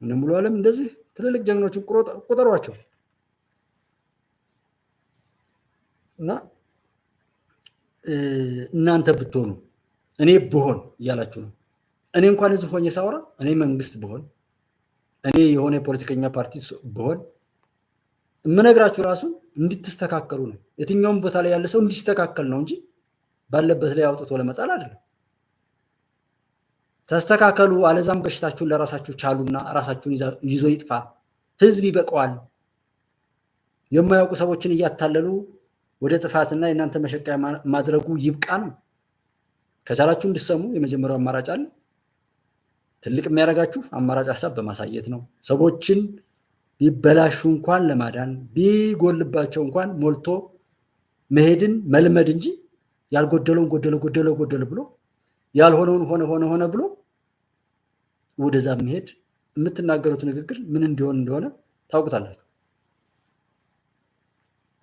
እነ ሙሉ ዓለም እንደዚህ ትልልቅ ጀግኖችን ቁጠሯቸው። እና እናንተ ብትሆኑ እኔ ብሆን እያላችሁ ነው። እኔ እንኳን እዚህ ሆኜ ሳወራ እኔ መንግስት ብሆን እኔ የሆነ የፖለቲከኛ ፓርቲ ብሆን የምነግራችሁ ራሱ እንድትስተካከሉ ነው። የትኛውም ቦታ ላይ ያለ ሰው እንዲስተካከል ነው እንጂ ባለበት ላይ አውጥቶ ለመጣል አይደለም። ተስተካከሉ፣ አለዛም በሽታችሁን ለራሳችሁ ቻሉና ራሳችሁን ይዞ ይጥፋ። ህዝብ ይበቀዋል። የማያውቁ ሰዎችን እያታለሉ ወደ ጥፋትና የእናንተ መሸቀያ ማድረጉ ይብቃ ነው። ከቻላችሁ እንድትሰሙ የመጀመሪያው አማራጭ አለ። ትልቅ የሚያደርጋችሁ አማራጭ ሀሳብ በማሳየት ነው። ሰዎችን ቢበላሹ እንኳን ለማዳን ቢጎልባቸው እንኳን ሞልቶ መሄድን መልመድ እንጂ ያልጎደለውን ጎደለ ብሎ ያልሆነውን ሆነ ብሎ ወደዛ መሄድ የምትናገሩት ንግግር ምን እንደሆነ ታውቁታላችሁ።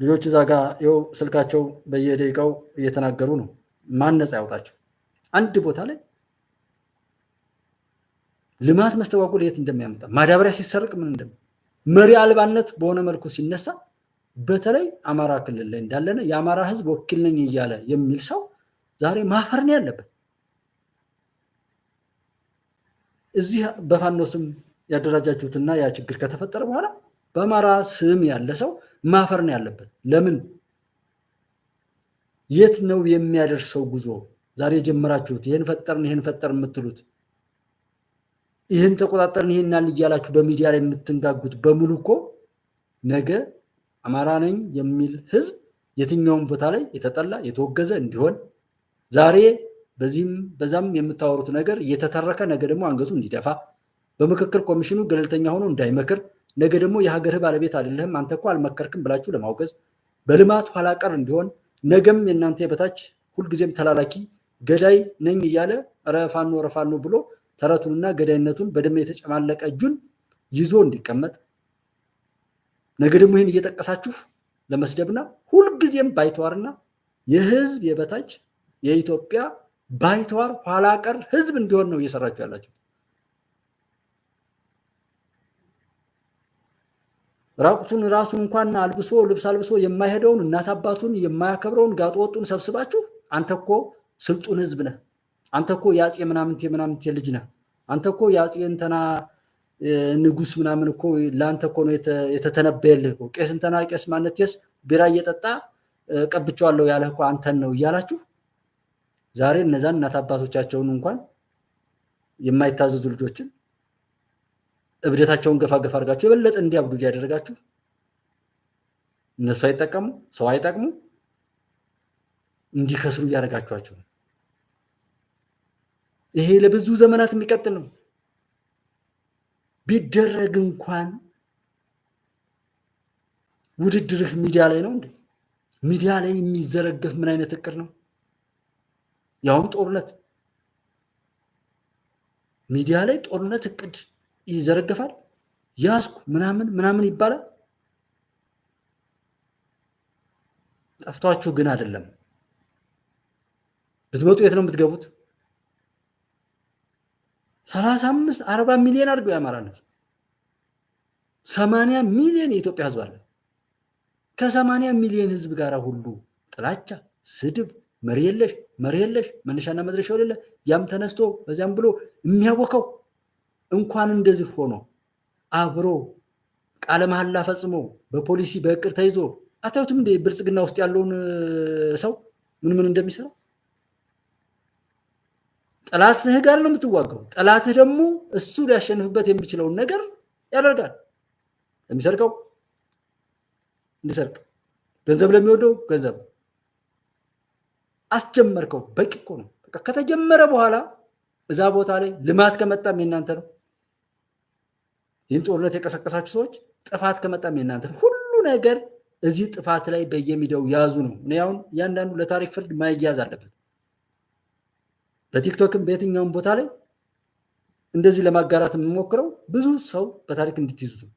ልጆች እዛ ጋር ይኸው ስልካቸው በየደቂቃው እየተናገሩ ነው። ማን ነፃ ያውጣቸው? አንድ ቦታ ላይ ልማት መስተጓጎል የት እንደሚያመጣ ማዳበሪያ ሲሰረቅ ምን መሪ አልባነት በሆነ መልኩ ሲነሳ በተለይ አማራ ክልል ላይ እንዳለነ የአማራ ህዝብ ወኪል ነኝ እያለ የሚል ሰው ዛሬ ማፈር ነው ያለበት። እዚህ በፋኖ ስም ያደራጃችሁትና ያ ችግር ከተፈጠረ በኋላ በአማራ ስም ያለ ሰው ማፈር ነው ያለበት። ለምን? የት ነው የሚያደርሰው ጉዞ? ዛሬ ጀመራችሁት ይሄን ፈጠር የምትሉት ይሄን ተቆጣጠርን ይሄን እያላችሁ በሚዲያ ላይ የምትንጋጉት በሙሉ እኮ ነገ አማራ ነኝ የሚል ህዝብ የትኛውም ቦታ ላይ የተጠላ የተወገዘ እንዲሆን ዛሬ በዚህም በዛም የምታወሩት ነገር እየተተረከ ነገ ደግሞ አንገቱ እንዲደፋ በምክክር ኮሚሽኑ ገለልተኛ ሆኖ እንዳይመክር ነገ ደግሞ የሀገር ባለቤት አይደለህም አንተ እኮ አልመከርክም ብላችሁ ለማውገዝ በልማት ኋላ ቀር እንዲሆን ነገም የእናንተ የበታች ሁልጊዜም ተላላኪ ገዳይ ነኝ እያለ ረፋኖ ብሎ ተረቱንና ገዳይነቱን በደም የተጨማለቀ እጁን ይዞ እንዲቀመጥ ነገ ደግሞ ይህን እየጠቀሳችሁ ለመስደብና ሁልጊዜም ባይተዋርና የህዝብ የበታች የኢትዮጵያ ባይተዋር ኋላ ቀር ህዝብ እንዲሆን ነው እየሰራችሁ ያላችሁ። ራቁቱን ራሱን እንኳን ልብስ አልብሶ የማይሄደውን እናት አባቱን የማያከብረውን ጋጠወጡን ሰብስባችሁ አንተ እኮ ስልጡን ህዝብ ነህ አንተ እኮ ያጼ ምናምንቴ ልጅ ነህ፣ አንተ እኮ ያጼ እንተና ንጉስ ምናምን እኮ ለአንተ እኮ ነው የተተነበየልህ እኮ ቄስ እንተና ቄስ ማነቴስ ቢራ እየጠጣ ቀብቻለሁ ያለህ እኮ አንተን ነው እያላችሁ ዛሬ እነዛን እናት አባቶቻቸውን እንኳን የማይታዘዙ ልጆችን እብደታቸውን ገፋ አድርጋችሁ የበለጠ እንዲያብዱ እያደረጋችሁ እነሱ አይጠቀሙ ሰው አይጠቅሙ እንዲከስሩ እያደረጋችኋቸው ይሄ ለብዙ ዘመናት የሚቀጥል ነው። ቢደረግ እንኳን ውድድርህ ሚዲያ ላይ ነው እንዴ? ሚዲያ ላይ የሚዘረገፍ ምን አይነት እቅድ ነው? ያውም ጦርነት ሚዲያ ላይ ጦርነት እቅድ ይዘረገፋል። ያስኩ ምናምን ይባላል። ጠፍቷችሁ ግን አይደለም። ብትመጡ የት ነው የምትገቡት? 35 40 ሚሊዮን አድርገው ያማራል። 80 ሚሊዮን የኢትዮጵያ ህዝብ አለ። ከ80 ሚሊዮን ህዝብ ጋር ሁሉ ጥላቻ፣ ስድብ፣ መሪ የለሽ መነሻና መድረሻው የሌለ ያም ተነስቶ በዚያም ብሎ የሚያወቀው እንኳን እንደዚህ ሆኖ አብሮ ቃለ መሐላ ፈጽሞ በፖሊሲ በእቅድ ተይዞ አታዩትም እንደ ብልጽግና ውስጥ ያለውን ሰው ምን እንደሚሰራ? ጠላትህ ጋር ነው የምትዋጋው። ጠላትህ ደግሞ እሱ ሊያሸንፍበት የሚችለውን ነገር ያደርጋል። ለሚሰርቀው እንዲሰርቅ፣ ገንዘብ ለሚወደው ገንዘብ አስጀመርከው። በቂ እኮ ነው። በቃ ከተጀመረ በኋላ እዛ ቦታ ላይ ልማት ከመጣም የእናንተ ነው። ይህን ጦርነት የቀሰቀሳችሁ ሰዎች ጥፋት ከመጣም የእናንተ ነው። ሁሉ ነገር እዚህ ጥፋት ላይ በየሚዲያው ያዙ ነው። እኔ አሁን እያንዳንዱ ለታሪክ ፍርድ ማያያዝ አለበት። በቲክቶክም በየትኛውም ቦታ ላይ እንደዚህ ለማጋራት የምሞክረው ብዙ ሰው በታሪክ እንድትይዙት ነው።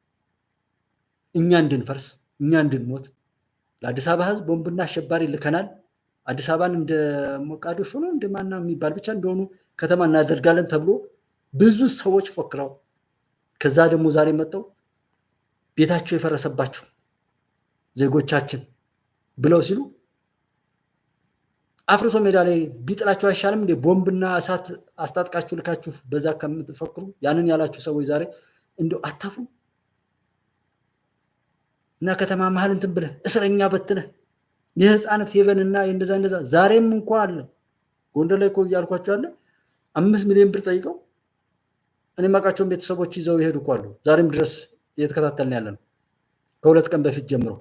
እኛ እንድንፈርስ፣ እኛ እንድንሞት ለአዲስ አበባ ህዝብ ቦምብና አሸባሪ ልከናል። አዲስ አበባን እንደ ሞቃዲሾ ነው እንደማና የሚባል ብቻ እንደሆኑ ከተማ እናደርጋለን ተብሎ ብዙ ሰዎች ፎክረው ከዛ ደግሞ ዛሬ መጣው ቤታቸው የፈረሰባቸው ዜጎቻችን ብለው ሲሉ አፍርሶ ሜዳ ላይ ቢጥላችሁ አይሻልም እንደ ቦምብና እሳት አስታጥቃችሁ ልካችሁ በዛ ከምትፈክሩ ያንን ያላችሁ ሰዎች ዛሬ እንደው አታፍሩ? እና ከተማ መሀል እንትን ብለህ እስረኛ በትነህ የህፃን ፌቨንና እንደዛ ዛሬም እንኳን አለ ጎንደር ላይ እኮ እያልኳቸው አለ 5 ሚሊዮን ብር ጠይቀው እኔ ማቃቸውን ቤተሰቦች ይዘው ይሄዱ እኮ አሉ። ዛሬም ድረስ እየተከታተልን ያለ ነው። ከ2 ቀን በፊት ጀምሮ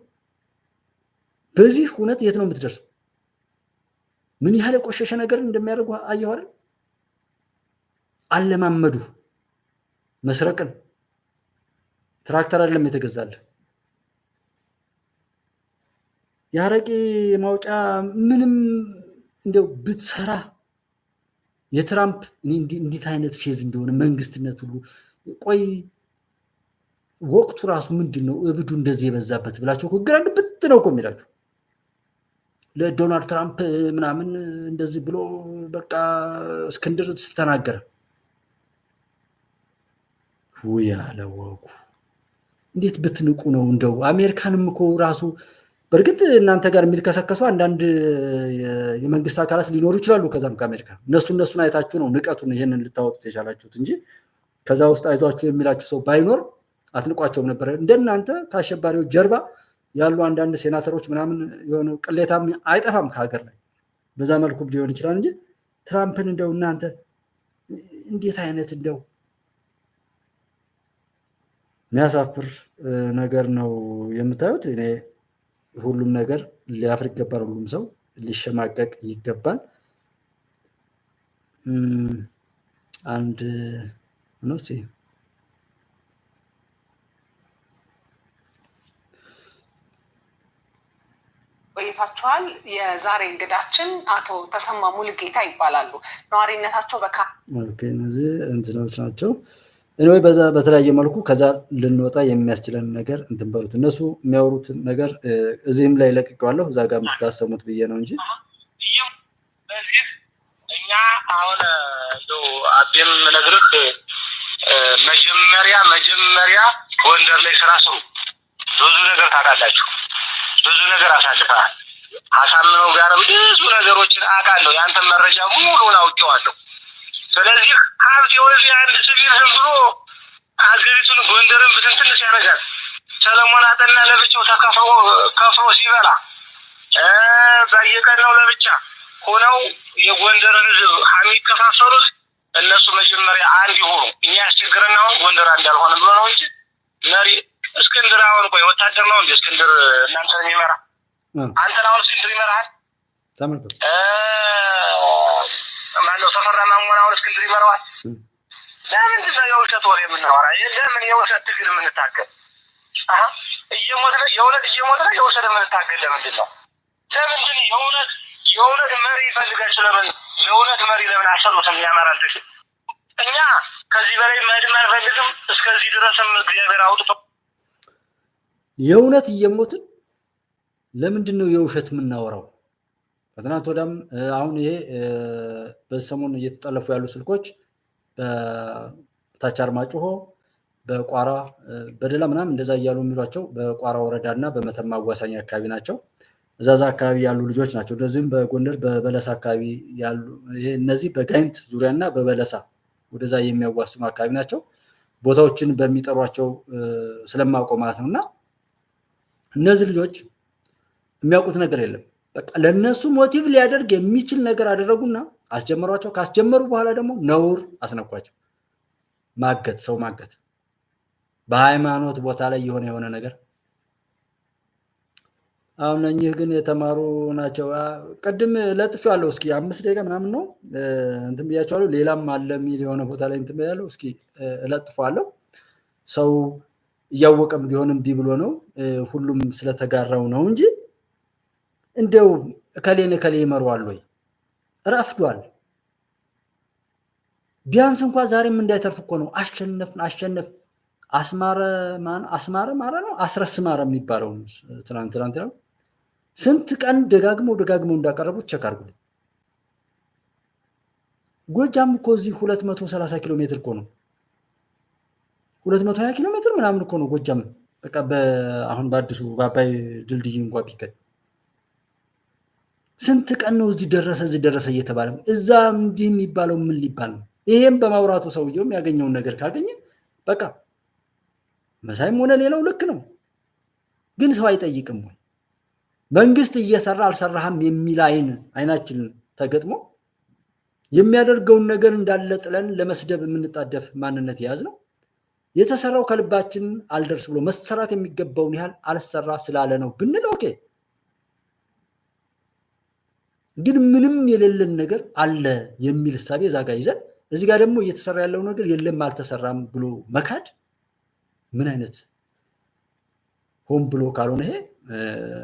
በዚህ እውነት የት ነው የምትደርሰው? ምን ያህል የቆሸሸ ነገር እንደሚያደርጉ አየሁ አይደል? አለማመዱ መስረቅን። ትራክተር አይደለም የተገዛልህ ያረቂ ማውጫ ምንም እንደው ብትሰራ የትራምፕ እንዴት አይነት ፌዝ እንደሆነ መንግስትነት ሁሉ ቆይ ወቅቱ ራሱ ምንድነው እብዱ እንደዚህ የበዛበት ብላችሁ ግራ ግብት ነው እኮ የሚላችሁ። ለዶናልድ ትራምፕ ምናምን እንደዚህ ብሎ በቃ እስክንድር ስተናገረ ያለወቁ እንዴት ብትንቁ ነው? እንደው አሜሪካንም እኮ ራሱ በእርግጥ እናንተ ጋር የሚልከሰከሱ አንዳንድ የመንግስት አካላት ሊኖሩ ይችላሉ። ከዛም ከአሜሪካ እነሱን አይታችሁ ነው ንቀቱን ይሄንን ልታወጡት የቻላችሁት እንጂ ከዛ ውስጥ አይዟችሁ የሚላችሁ ሰው ባይኖር አትንቋቸውም ነበር። እንደናንተ ከአሸባሪዎች ጀርባ ያሉ አንዳንድ ሴናተሮች ምናምን የሆኑ ቅሌታም አይጠፋም ከሀገር ላይ በዛ መልኩ ሊሆን ይችላል እንጂ ትራምፕን እንደው እናንተ እንዴት አይነት እንደው የሚያሳፍር ነገር ነው የምታዩት። እኔ ሁሉም ነገር ሊያፍር ይገባል። ሁሉም ሰው ሊሸማቀቅ ይገባል። አንድ ነው ቆይታችኋል። የዛሬ እንግዳችን አቶ ተሰማ ሙሉጌታ ይባላሉ። ነዋሪነታቸው እነዚህ እንትኖች ናቸው። ወይ በዛ በተለያየ መልኩ ከዛ ልንወጣ የሚያስችለን ነገር እንትን በሉት። እነሱ የሚያወሩት ነገር እዚህም ላይ ለቅቄዋለሁ እዛ ጋር የምታሰሙት ብዬ ነው እንጂ በዚህ እኛ አሁን እንደው አቤም ነግርህ መጀመሪያ ጎንደር ላይ ስራ ስሩ። ብዙ ነገር ታውቃላችሁ፣ ብዙ ነገር አሳልፈሃል። አሳምነው ጋርም ብዙ ነገሮችን አውቃለሁ። ያንተን መረጃ ሙሉውን አውቄዋለሁ። ስለዚህ ሀብት የወዚህ አንድ ሲቪል ዝም ብሎ አገሪቱን ጎንደርን ብትንትንስ ያደርጋል። ሰለሞን አጠና ለብቻው ከፍሮ ሲበላ በየቀናው ለብቻ ሆነው የጎንደርን ህዝብ የሚከፋፈሉት እነሱ መጀመሪያ አንድ ይሆኑ። እኛ ያስቸግረን አሁን ጎንደር እንዳልሆነ ብሎ ነው እንጂ መሪ እስክንድር አሁን ቆይ ወታደር ነው እንዴ እስክንድር እናንተን የሚመራ? አንተን አሁን እስክንድር ይመራል? ተመልከቱ። ማነው ተፈራ ማሞን አሁን እስክንድር ይመራዋል? ለምንድን ነው የውሸት ወሬ የምናወራ? ለምን የውሸት ትግል የምንታገል? የእውነት እየሞተ የውሸት የምንታገል ለምንድን ነው? ለምንድን የእውነት መሪ ይፈልጋችሁ? ለምን የእውነት መሪ ለምን አሰሩትም? ያመራል ትግል። እኛ ከዚህ በላይ መድም አንፈልግም። እስከዚህ ድረስም እግዚአብሔር አውጥቶ የእውነት እየሞትን ለምንድን ነው የውሸት የምናወራው? ከትናንት ወዲያም አሁን ይሄ በሰሞኑ እየተጠለፉ ያሉ ስልኮች በታች አርማጭሆ፣ በቋራ፣ በደላ ምናምን እንደዛ እያሉ የሚሏቸው በቋራ ወረዳ እና በመተማ አዋሳኝ አካባቢ ናቸው። እዛዛ አካባቢ ያሉ ልጆች ናቸው። እንደዚህም በጎንደር በበለሳ አካባቢ ያሉ እነዚህ በጋይንት ዙሪያ እና በበለሳ ወደዛ የሚያዋስኑ አካባቢ ናቸው። ቦታዎችን በሚጠሯቸው ስለማውቀው ማለት ነው። እና እነዚህ ልጆች የሚያውቁት ነገር የለም። በቃ ለነሱ ሞቲቭ ሊያደርግ የሚችል ነገር አደረጉና አስጀመሯቸው። ካስጀመሩ በኋላ ደግሞ ነውር አስነኳቸው። ማገት፣ ሰው ማገት በሃይማኖት ቦታ ላይ የሆነ ነገር። አሁን እኚህ ግን የተማሩ ናቸው። ቅድም ለጥፌዋለሁ። እስኪ 5 ደቂቃ ምናምን ነው እንትን ብያቸዋለሁ። ሌላም አለ የሚል የሆነ ቦታ ላይ እንትን ብያለሁ። እስኪ እለጥፈዋለሁ። ሰው እያወቀም ቢሆንም ብሎ ነው ሁሉም ስለተጋራው ነው እንጂ እንደው እከሌን እከሌ ይመሯል ወይ? ረፍዷል። ቢያንስ እንኳን ዛሬም እንዳይተርፍ እኮ ነው። አሸነፍ አስማረ ማረ ነው አስረስ ማረ የሚባለው ትናንት ነው። ስንት ቀን ደጋግመው እንዳቀረቡት ቸክ አድርጉልኝ። ጎጃም እኮ እዚህ 230 ኪሎ ሜትር እኮ ነው። 220 ኪሎ ሜትር ምናምን እኮ ነው ጎጃም። በቃ አሁን በአዲሱ በአባይ ድልድይ እንኳን ቢከድ ስንት ቀን ነው እዚህ ደረሰ እየተባለ እዛ እንዲህ የሚባለው ምን ሊባል ነው? ይሄም በማውራቱ ሰውየውም ያገኘውን ነገር ካገኘ በቃ መሳይም ሆነ ሌላው ልክ ነው። ግን ሰው አይጠይቅም ወይ? መንግስት እየሰራ አልሰራህም የሚል አይናችንን ተገጥሞ የሚያደርገውን ነገር እንዳለ ጥለን ለመስደብ የምንጣደፍ ማንነት የያዝ ነው። የተሰራው ከልባችን አልደርስ ብሎ መሰራት የሚገባውን ያህል አልሰራ ስላለ ነው ብንል ኦኬ። ግን ምንም የሌለን ነገር አለ የሚል ሐሳብ እዛ ጋር ይዘን እዚህ ጋር ደግሞ እየተሰራ ያለው ነገር የለም አልተሰራም ብሎ መካድ ምን አይነት ሆን ብሎ ካልሆነ ይሄ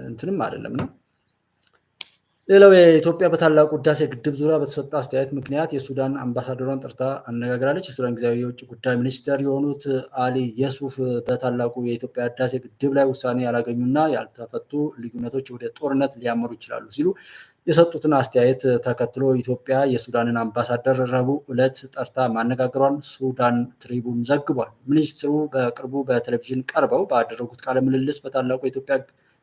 እንትንም አይደለም ነው። ሌላው የኢትዮጵያ በታላቁ ህዳሴ ግድብ ዙሪያ በተሰጠ አስተያየት ምክንያት የሱዳን አምባሳደሯን ጠርታ አነጋግራለች። የሱዳን ጊዜያዊ የውጭ ጉዳይ ሚኒስትር የሆኑት አሊ የሱፍ በታላቁ የኢትዮጵያ ህዳሴ ግድብ ላይ ውሳኔ ያላገኙና ያልተፈቱ ልዩነቶች ወደ ጦርነት ሊያመሩ ይችላሉ ሲሉ የሰጡትን አስተያየት ተከትሎ ኢትዮጵያ የሱዳንን አምባሳደር ረቡዕ ዕለት ጠርታ ማነጋገሯን ሱዳን ትሪቡን ዘግቧል። ሚኒስትሩ በቅርቡ በቴሌቪዥን ቀርበው ባደረጉት ቃለ ምልልስ በታላቁ የኢትዮጵያ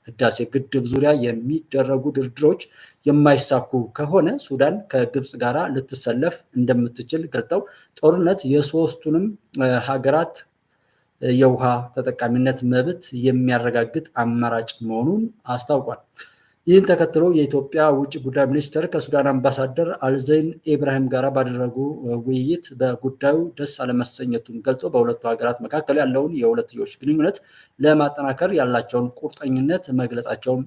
ህዳሴ ግድብ ዙሪያ የሚደረጉ ድርድሮች የማይሳኩ ከሆነ ሱዳን ከግብፅ ጋር ልትሰለፍ እንደምትችል ገልጠው ጦርነት የሶስቱንም ሀገራት የውሃ ተጠቃሚነት መብት የሚያረጋግጥ አማራጭ መሆኑን አስታውቋል። ይህን ተከትሎ የኢትዮጵያ ውጭ ጉዳይ ሚኒስትር ከሱዳን አምባሳደር አልዘይን ኢብራሂም ጋር ባደረጉ ውይይት በጉዳዩ ደስ አለመሰኘቱን ገልጾ በሁለቱ ሀገራት መካከል ያለውን የሁለትዮሽ ግንኙነት ለማጠናከር ያላቸውን ቁርጠኝነት መግለጻቸውን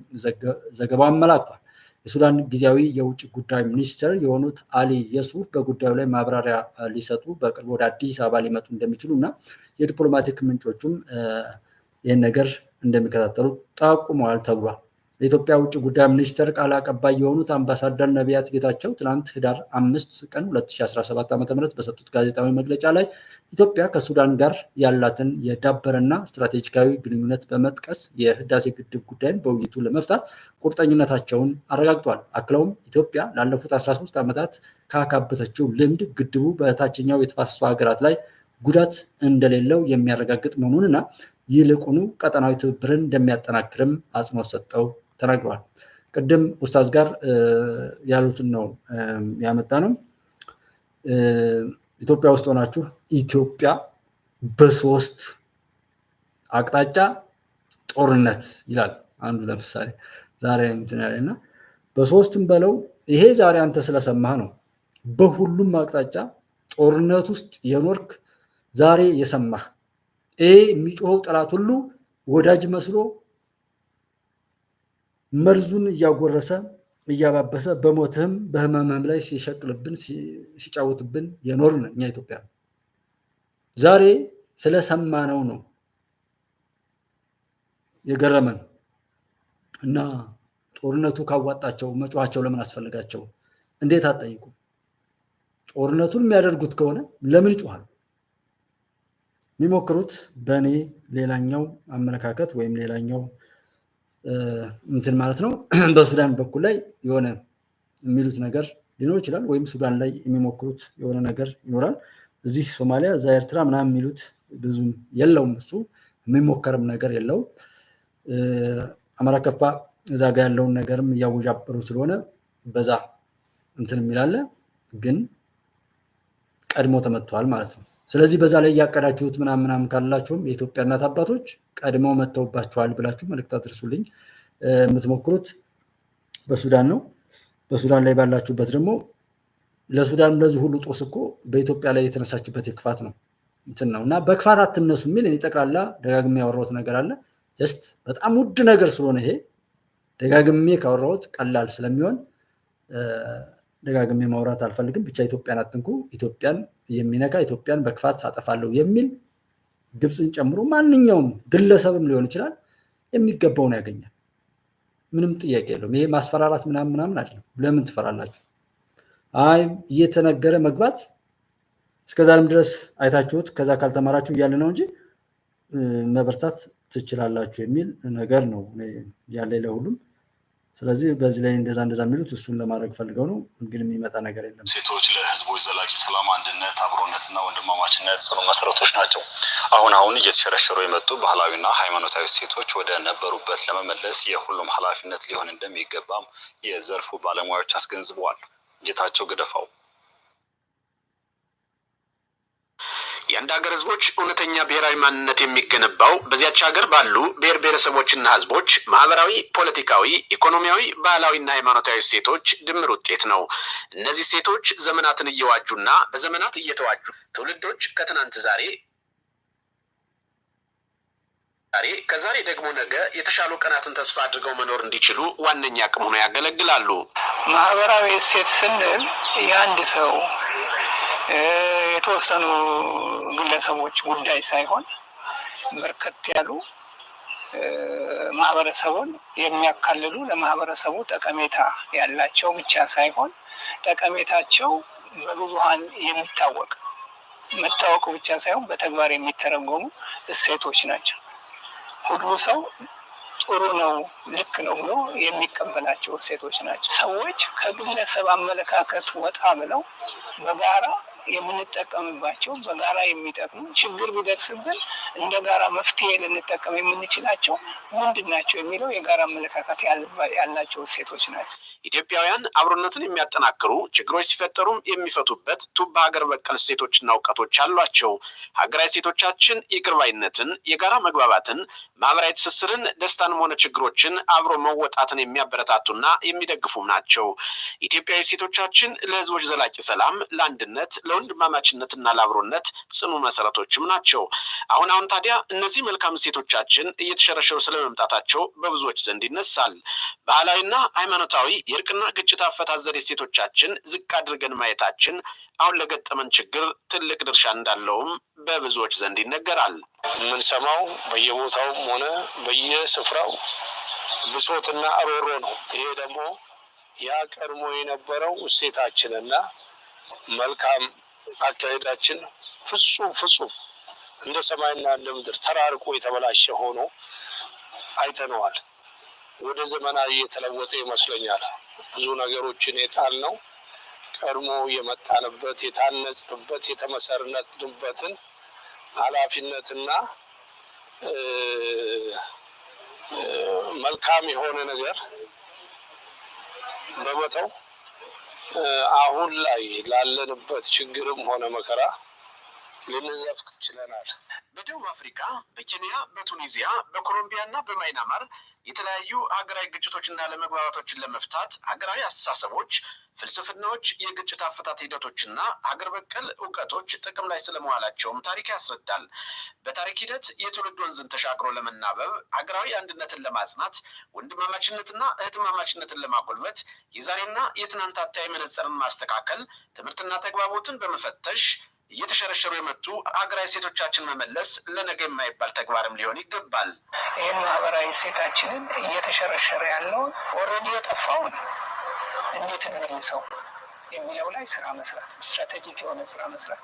ዘገባው አመላክቷል። የሱዳን ጊዜያዊ የውጭ ጉዳይ ሚኒስትር የሆኑት አሊ የሱፍ በጉዳዩ ላይ ማብራሪያ ሊሰጡ በቅርቡ ወደ አዲስ አበባ ሊመጡ እንደሚችሉ እና የዲፕሎማቲክ ምንጮቹም ይህን ነገር እንደሚከታተሉ ጠቁመዋል ተብሏል። የኢትዮጵያ ውጭ ጉዳይ ሚኒስትር ቃል አቀባይ የሆኑት አምባሳደር ነቢያት ጌታቸው ትናንት ህዳር 5 ቀን 2017 ዓ.ም በሰጡት ጋዜጣዊ መግለጫ ላይ ኢትዮጵያ ከሱዳን ጋር ያላትን የዳበረና ስትራቴጂካዊ ግንኙነት በመጥቀስ የህዳሴ ግድብ ጉዳይን በውይይቱ ለመፍታት ቁርጠኝነታቸውን አረጋግጠዋል። አክለውም ኢትዮጵያ ላለፉት 13 ዓመታት ካካበተችው ልምድ ግድቡ በታችኛው የተፋሰሱ ሀገራት ላይ ጉዳት እንደሌለው የሚያረጋግጥ መሆኑንና ይልቁኑ ቀጠናዊ ትብብርን እንደሚያጠናክርም አጽንኦት ሰጠው ተናግረዋል። ቅድም ኡስታዝ ጋር ያሉትን ነው ያመጣ ነው። ኢትዮጵያ ውስጥ ሆናችሁ ኢትዮጵያ በሶስት አቅጣጫ ጦርነት ይላል አንዱ ለምሳሌ ዛሬ እንትን ያለና በሶስትም በለው ይሄ ዛሬ አንተ ስለሰማህ ነው። በሁሉም አቅጣጫ ጦርነት ውስጥ የኖርክ ዛሬ የሰማህ ይሄ የሚጮኸው ጠላት ሁሉ ወዳጅ መስሎ መርዙን እያጎረሰ እያባበሰ በሞትህም በህመምህም ላይ ሲሸቅልብን ሲጫወትብን የኖርን እኛ ኢትዮጵያ ዛሬ ስለሰማነው ነው የገረመን እና ጦርነቱ ካዋጣቸው መጮሃቸው ለምን አስፈልጋቸው? እንዴት አትጠይቁ? ጦርነቱን የሚያደርጉት ከሆነ ለምን ይጮሃሉ? የሚሞክሩት በእኔ ሌላኛው አመለካከት ወይም ሌላኛው እንትን ማለት ነው በሱዳን በኩል ላይ የሆነ የሚሉት ነገር ሊኖር ይችላል፣ ወይም ሱዳን ላይ የሚሞክሩት የሆነ ነገር ይኖራል። እዚህ ሶማሊያ እዛ ኤርትራ ምናምን የሚሉት ብዙም የለውም፣ እሱ የሚሞከርም ነገር የለው። አማራ ከፋ እዛ ጋር ያለውን ነገርም እያወጃበሩ ስለሆነ በዛ እንትን የሚላለ ግን ቀድሞ ተመቷል ማለት ነው። ስለዚህ በዛ ላይ ያቀዳችሁት ምናምን ካላችሁም የኢትዮጵያ እናት አባቶች ቀድመው መተውባችኋል ብላችሁ መልእክት አድርሱልኝ። የምትሞክሩት በሱዳን ነው። በሱዳን ላይ ባላችሁበት ደግሞ ለሱዳን ለዚህ ሁሉ ጦስ እኮ በኢትዮጵያ ላይ የተነሳችበት የክፋት ነው እንትን ነው እና በክፋት አትነሱ የሚል እኔ ጠቅላላ ደጋግሜ ያወራሁት ነገር አለ። ጀስት በጣም ውድ ነገር ስለሆነ ይሄ ደጋግሜ ካወራሁት ቀላል ስለሚሆን ደጋግሜ ማውራት አልፈልግም። ብቻ ኢትዮጵያን አትንኩ፣ ኢትዮጵያን የሚነካ ኢትዮጵያን በክፋት አጠፋለሁ የሚል ግብፅን ጨምሮ ማንኛውም ግለሰብም ሊሆን ይችላል የሚገባውን ያገኛል። ምንም ጥያቄ የለውም። ይሄ ማስፈራራት ምናምን አይደለም። ለምን ትፈራላችሁ? አይ እየተነገረ መግባት እስከዛሬም ድረስ አይታችሁት ከዛ ካልተማራችሁ እያለ ነው እንጂ መበርታት ትችላላችሁ የሚል ነገር ነው ያለ ለሁሉም። ስለዚህ በዚህ ላይ እንደዛ የሚሉት እሱን ለማድረግ ፈልገው ነው፣ ግን የሚመጣ ነገር የለም። ሴቶች ለህዝቦች ዘላቂ ሰላም፣ አንድነት፣ አብሮነትና ወንድማማችነት ጽኑ መሰረቶች ናቸው። አሁን እየተሸረሸሩ የመጡ ባህላዊና ሃይማኖታዊ ሴቶች ወደ ነበሩበት ለመመለስ የሁሉም ኃላፊነት ሊሆን እንደሚገባም የዘርፉ ባለሙያዎች አስገንዝበዋል። ጌታቸው ገደፋው የአንድ ሀገር ህዝቦች እውነተኛ ብሔራዊ ማንነት የሚገነባው በዚያች ሀገር ባሉ ብሔር ብሔረሰቦችና ህዝቦች ማህበራዊ፣ ፖለቲካዊ፣ ኢኮኖሚያዊ፣ ባህላዊና ሃይማኖታዊ እሴቶች ድምር ውጤት ነው። እነዚህ እሴቶች ዘመናትን እየዋጁና በዘመናት እየተዋጁ ትውልዶች ከትናንት ዛሬ ከዛሬ ደግሞ ነገ የተሻሉ ቀናትን ተስፋ አድርገው መኖር እንዲችሉ ዋነኛ አቅም ሆነው ያገለግላሉ። ማህበራዊ እሴት ስንል የአንድ ሰው የተወሰኑ ግለሰቦች ጉዳይ ሳይሆን በርከት ያሉ ማህበረሰቡን የሚያካልሉ ለማህበረሰቡ ጠቀሜታ ያላቸው ብቻ ሳይሆን ጠቀሜታቸው በብዙሃን የሚታወቅ መታወቁ ብቻ ሳይሆን በተግባር የሚተረጎሙ እሴቶች ናቸው። ሁሉ ሰው ጥሩ ነው፣ ልክ ነው ብሎ የሚቀበላቸው እሴቶች ናቸው። ሰዎች ከግለሰብ አመለካከት ወጣ ብለው በጋራ የምንጠቀምባቸው በጋራ የሚጠቅሙ ችግር ቢደርስብን እንደ ጋራ መፍትሄ ልንጠቀም የምንችላቸው ምንድን ናቸው የሚለው የጋራ አመለካከት ያላቸው እሴቶች ናቸው። ኢትዮጵያውያን አብሮነትን የሚያጠናክሩ ችግሮች ሲፈጠሩም የሚፈቱበት ቱባ ሀገር በቀል እሴቶችና እውቀቶች አሏቸው። ሀገራዊ እሴቶቻችን ይቅርባይነትን፣ የጋራ መግባባትን፣ ማህበራዊ ትስስርን፣ ደስታንም ሆነ ችግሮችን አብሮ መወጣትን የሚያበረታቱና የሚደግፉም ናቸው። ኢትዮጵያዊ እሴቶቻችን ለህዝቦች ዘላቂ ሰላም፣ ለአንድነት፣ ለወንድማማችነትና ለአብሮነት ጽኑ መሰረቶችም ናቸው። አሁን ታዲያ እነዚህ መልካም እሴቶቻችን እየተሸረሸሩ ስለመምጣታቸው በብዙዎች ዘንድ ይነሳል። ባህላዊና ሃይማኖታዊ የእርቅና ግጭት አፈታት ዘዴ እሴቶቻችን ዝቅ አድርገን ማየታችን አሁን ለገጠመን ችግር ትልቅ ድርሻ እንዳለውም በብዙዎች ዘንድ ይነገራል። የምንሰማው በየቦታውም ሆነ በየስፍራው ብሶትና ሮሮ ነው። ይሄ ደግሞ ያ ቀድሞ የነበረው እሴታችንና መልካም አካሄዳችን ፍጹም እንደ ሰማይና እንደ ምድር ተራርቆ የተበላሸ ሆኖ አይተነዋል። ወደ ዘመናዊ የተለወጠ ይመስለኛል። ብዙ ነገሮችን የጣልነው ቀድሞ የመጣንበት የታነጽንበት የተመሰረትንበትን ኃላፊነትና መልካም የሆነ ነገር በመተው አሁን ላይ ላለንበት ችግርም ሆነ መከራ ልንዘፍቅ ችለናል። በደቡብ አፍሪካ፣ በኬንያ፣ በቱኒዚያ፣ በኮሎምቢያ እና በማይናማር የተለያዩ ሀገራዊ ግጭቶችና አለመግባባቶችን ለመፍታት ሀገራዊ አስተሳሰቦች፣ ፍልስፍናዎች፣ የግጭት አፈታት ሂደቶችና ሀገር በቀል እውቀቶች ጥቅም ላይ ስለመዋላቸውም ታሪክ ያስረዳል። በታሪክ ሂደት የትውልድ ወንዝን ተሻግሮ ለመናበብ፣ ሀገራዊ አንድነትን ለማጽናት፣ ወንድማማችነትና እህትማማችነትን ለማጎልበት የዛሬና የትናንት አተያይ መነጽርን ማስተካከል፣ ትምህርትና ተግባቦትን በመፈተሽ እየተሸረሸሩ የመጡ ሀገራዊ ሴቶቻችን መመለስ ለነገ የማይባል ተግባርም ሊሆን ይገባል። ይህን ማህበራዊ ሴታችንን እየተሸረሸረ ያለውን ኦልሬዲ የጠፋውን እንዴት እንመልሰው የሚለው ላይ ስራ መስራት፣ ስትራቴጂክ የሆነ ስራ መስራት፣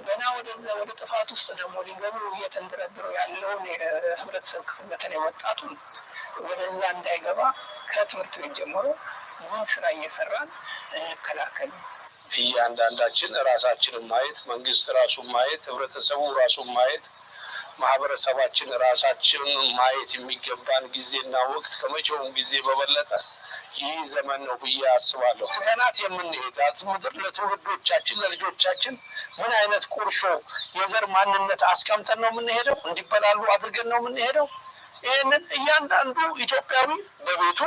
ገና ወደዛ ወደ ጥፋት ውስጥ ደግሞ ሊገቡ እየተንደረድሩ ያለውን የህብረተሰብ ክፍል በተለይ ወጣቱን ወደዛ እንዳይገባ ከትምህርት ቤት ጀምሮ ምን ስራ እየሰራን እንከላከል። እያንዳንዳችን ራሳችንን ማየት፣ መንግስት ራሱን ማየት፣ ህብረተሰቡ ራሱን ማየት፣ ማህበረሰባችን ራሳችንን ማየት የሚገባን ጊዜና ወቅት ከመቼውም ጊዜ በበለጠ ይህ ዘመን ነው ብዬ አስባለሁ። ትተናት የምንሄዳት ምድር ለትውልዶቻችን ለልጆቻችን ምን አይነት ቁርሾ የዘር ማንነት አስቀምጠን ነው የምንሄደው? እንዲበላሉ አድርገን ነው የምንሄደው? ይህንን እያንዳንዱ ኢትዮጵያዊ በቤቱ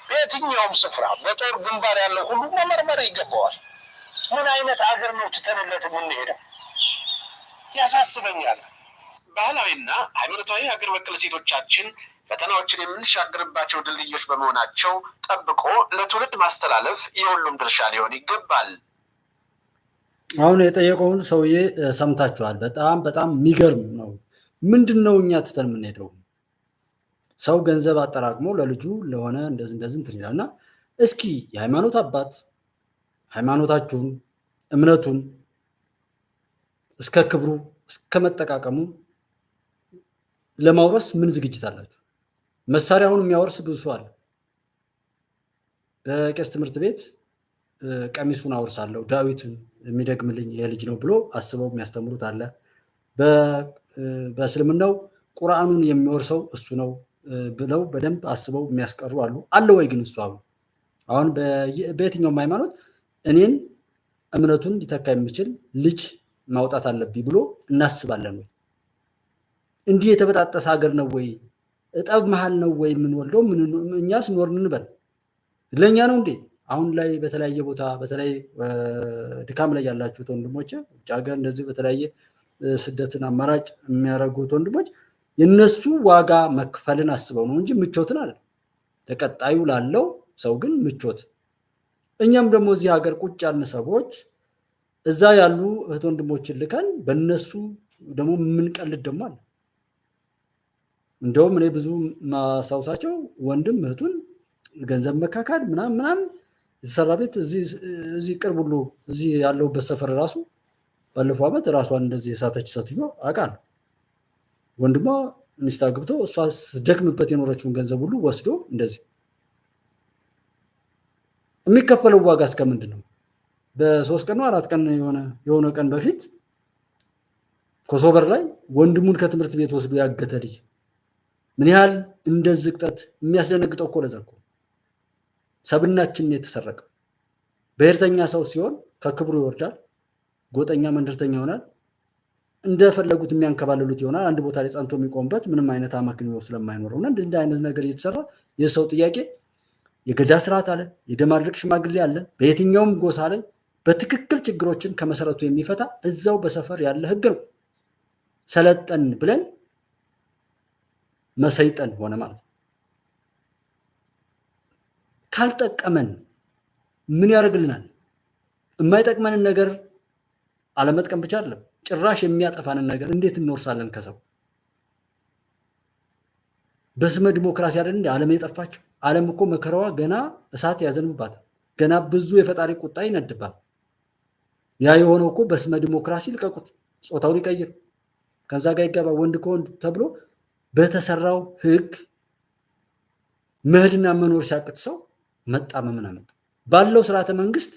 በየትኛውም ስፍራ በጦር ግንባር ያለው ሁሉ መመርመር ይገባዋል። ምን አይነት አገር ነው ትተንለት የምንሄደው? ያሳስበኛል። ባህላዊና ሃይማኖታዊ ሀገር በቀል ሴቶቻችን ፈተናዎችን የምንሻገርባቸው ድልድዮች በመሆናቸው ጠብቆ ለትውልድ ማስተላለፍ የሁሉም ድርሻ ሊሆን ይገባል። አሁን የጠየቀውን ሰውዬ ሰምታችኋል። በጣም የሚገርም ነው። ምንድን ነው እኛ ትተን የምንሄደው? ሰው ገንዘብ አጠራቅሞ ለልጁ ለሆነ እንደዚህ እንትን ይላል እና እስኪ የሃይማኖት አባት ሃይማኖታችሁን እምነቱን እስከ ክብሩ እስከ መጠቃቀሙ ለማውረስ ምን ዝግጅት አላችሁ? መሳሪያውን የሚያወርስ ብዙ ሰው አለ። በቄስ ትምህርት ቤት ቀሚሱን አወርሳለሁ ዳዊትን የሚደግምልኝ የልጅ ነው ብሎ አስበው የሚያስተምሩት አለ። በእስልምናው ቁርአኑን የሚወርሰው እሱ ነው ብለው በደንብ አስበው የሚያስቀሩ አሉ። አለ ወይ ግን እሱ አሁን በየትኛውም ሃይማኖት እኔን እምነቱን ሊተካ የሚችል ልጅ ማውጣት አለብኝ ብሎ እናስባለን ወይ? እንዲህ የተበጣጠሰ ሀገር ነው ወይ? እጠብ መሀል ነው ወይ የምንወልደው? እኛ ስንኖር እንበል ለእኛ ነው እንዴ? አሁን ላይ በተለያየ ቦታ በተለይ ድካም ላይ ያላችሁት ወንድሞች፣ ውጭ ሀገር እንደዚህ በተለያየ ስደትን አማራጭ የሚያደርጉት ወንድሞች የነሱ ዋጋ መክፈልን አስበው ነው እንጂ ምቾትን አለ። ለቀጣዩ ላለው ሰው ግን ምቾት። እኛም ደግሞ እዚህ ሀገር ቁጭ ያልን ሰዎች እዛ ያሉ እህት ወንድሞችን ልከን በእነሱ ደግሞ የምንቀልድ ደግሞ አለ። እንደውም እኔ ብዙ ማሳውሳቸው ወንድም እህቱን ገንዘብ መካካድ ምናምን የተሰራ ቤት እዚህ ቅርብ ሁሉ እዚህ ያለውበት ሰፈር ራሱ ባለፈው ዓመት ራሷን እንደዚህ የሳተች ሴትዮ አውቃለሁ። ወንድሟ ሚስት አግብቶ እሷ ስደክምበት የኖረችውን ገንዘብ ሁሉ ወስዶ እንደዚህ የሚከፈለው ዋጋ እስከምንድን ነው? በ3 ቀን 4 ቀን የሆነ ቀን በፊት ኮሶበር ላይ ወንድሙን ከትምህርት ቤት ወስዶ ያገተ ልጅ ምን ያህል እንደዚህ ዝቅጠት የሚያስደነግጠው እኮ ለዛ እኮ ሰብናችንን የተሰረቀው። ብሔርተኛ ሰው ሲሆን ከክብሩ ይወርዳል፣ ጎጠኛ መንደርተኛ ይሆናል፣ እንደፈለጉት የሚያንከባለሉት ይሆናል። አንድ ቦታ ላይ ጸንቶ የሚቆምበት ምንም አይነት አመክንዮ ስለማይኖረው እና እንደ አይነት ነገር እየተሰራ የሰው ጥያቄ የገዳ ስርዓት አለ፣ የደማድረቅ ሽማግሌ አለ። በየትኛውም ጎሳ ላይ በትክክል ችግሮችን ከመሰረቱ የሚፈታ እዛው በሰፈር ያለ ህግ ነው። ሰለጠን ብለን መሰይጠን ሆነ ማለት ነው። ካልጠቀመን ምን ያደርግልናል? የማይጠቅመንን ነገር አለመጥቀም ብቻ አይደለም፣ ጭራሽ የሚያጠፋንን ነገር እንዴት እንወርሳለን ከሰው? በስመ ዲሞክራሲ አይደል እንዴ ዓለም የጠፋችው? ዓለም እኮ መከራዋ ገና እሳት ያዘንብባታል። ገና ብዙ የፈጣሪ ቁጣ ይነድባል። ያ የሆነው እኮ በስመ ዲሞክራሲ ልቀቁት፣ ጾታው ሊቀይር ከዛ ጋር ይገባ ወንድ ከወንድ ተብሎ በተሰራው ህግ መሄድና መኖር ሲያቅት ሰው መጣመምን አመጣ። ባለው ስርዓተ መንግስት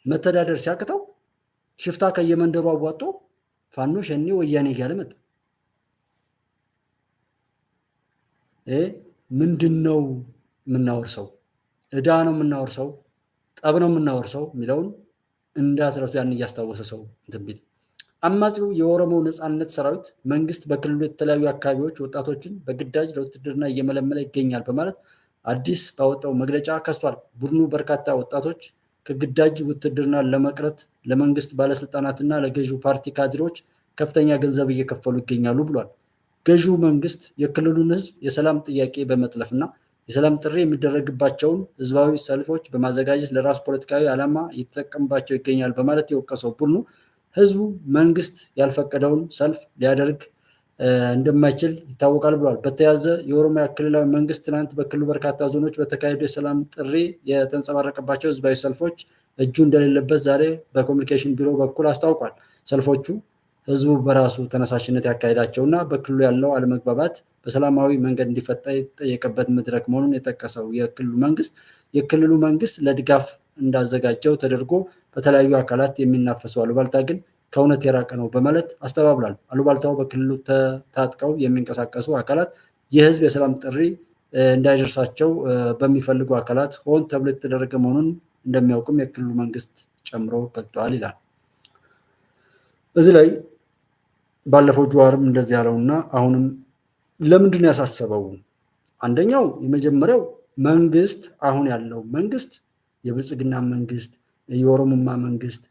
መተዳደር ሲያቅተው ሽፍታ ከየመንደሩ አዋጦ ፋኖ ሸኔ ወያኔ እያለ መጣ። ምንድነው የምናወርሰው? ዕዳ ነው የምናወርሰው፣ ጠብ ነው የምናወርሰው የሚለውን እንዳትረሱ ያን እያስታወሰ ሰው እንትን ቢል። አማጺው የኦሮሞ ነጻነት ሰራዊት መንግስት በክልሉ የተለያዩ አካባቢዎች ወጣቶችን በግዳጅ ለውትድርና እየመለመለ ይገኛል በማለት አዲስ ባወጣው መግለጫ ከሷል። ቡድኑ በርካታ ወጣቶች ከግዳጅ ውትድርና ለመቅረት ለመንግስት ባለስልጣናትና ለገዢው ፓርቲ ካድሬዎች ከፍተኛ ገንዘብ እየከፈሉ ይገኛሉ ብሏል። ገዢው መንግስት የክልሉን ህዝብ የሰላም ጥያቄ በመጥለፍና የሰላም ጥሪ የሚደረግባቸውን ህዝባዊ ሰልፎች በማዘጋጀት ለራሱ ፖለቲካዊ ዓላማ እየተጠቀምባቸው ይገኛል በማለት የወቀሰው ቡድኑ ህዝቡ መንግስት ያልፈቀደውን ሰልፍ ሊያደርግ እንደማይችል ይታወቃል ብሏል። በተያያዘ የኦሮሚያ ክልላዊ መንግስት ትናንት በክልሉ በርካታ ዞኖች በተካሄዱ የሰላም ጥሪ የተንጸባረቀባቸው ህዝባዊ ሰልፎች እጁ እንደሌለበት ዛሬ በኮሚኒኬሽን ቢሮ በኩል አስታውቋል። ሰልፎቹ ህዝቡ በራሱ ተነሳሽነት ያካሄዳቸውና በክልሉ ያለው አለመግባባት በሰላማዊ መንገድ እንዲፈታ የተጠየቀበት መድረክ መሆኑን የጠቀሰው የክልሉ መንግስት ለድጋፍ እንዳዘጋጀው ተደርጎ በተለያዩ አካላት የሚናፈሰው አሉባልታ ግን ከእውነት የራቀ ነው በማለት አስተባብሏል። አሉባልታው በክልሉ ታጥቀው የሚንቀሳቀሱ አካላት የህዝብ የሰላም ጥሪ እንዳይደርሳቸው በሚፈልጉ አካላት ሆን ተብሎ የተደረገ መሆኑን እንደሚያውቅም የክልሉ መንግስት ጨምሮ ገልጧል ይላል። እዚህ ላይ ባለፈው ጀዋርም እንደዚህ ያለውና አሁንም ለምንድን ያሳሰበው? አንደኛው የመጀመሪያው መንግስት አሁን ያለው መንግስት የብልጽግና መንግስት የኦሮሞማ መንግስት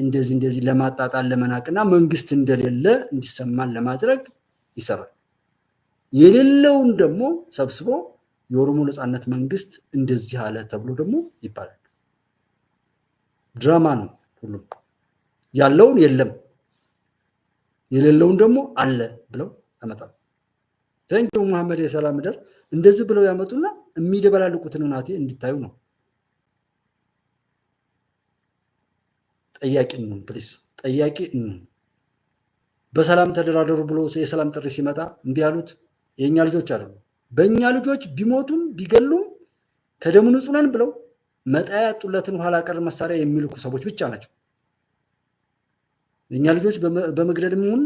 እንደዚህ ለማጣጣል ለመናቅና መንግስት እንደሌለ እንዲሰማን ለማድረግ ይሰራል። የሌለውን ደግሞ ሰብስቦ የኦሮሞ ነጻነት መንግስት እንደዚህ አለ ተብሎ ደግሞ ይባላል። ድራማ ነው ሁሉም። ያለውን የለም የሌለውን ደግሞ አለ ብለው ያመጣሉ። ተንኪው መሐመድ የሰላም ምድር እንደዚህ ብለው ያመጡና የሚደበላልቁትን ናቴ እንዲታዩ ነው። ጠያቂ ነው ፕሊስ፣ ጠያቂ ነው። በሰላም ተደራደሩ ብሎ የሰላም ጥሪ ሲመጣ እምቢ ያሉት የኛ ልጆች አይደሉም። በእኛ ልጆች ቢሞቱም ቢገሉም ከደሙ ንጹህ ነን ብለው መጣያ ያጡለትን ኋላ ቀር መሳሪያ የሚልኩ ሰዎች ብቻ ናቸው። የኛ ልጆች በመግደልም ይሁን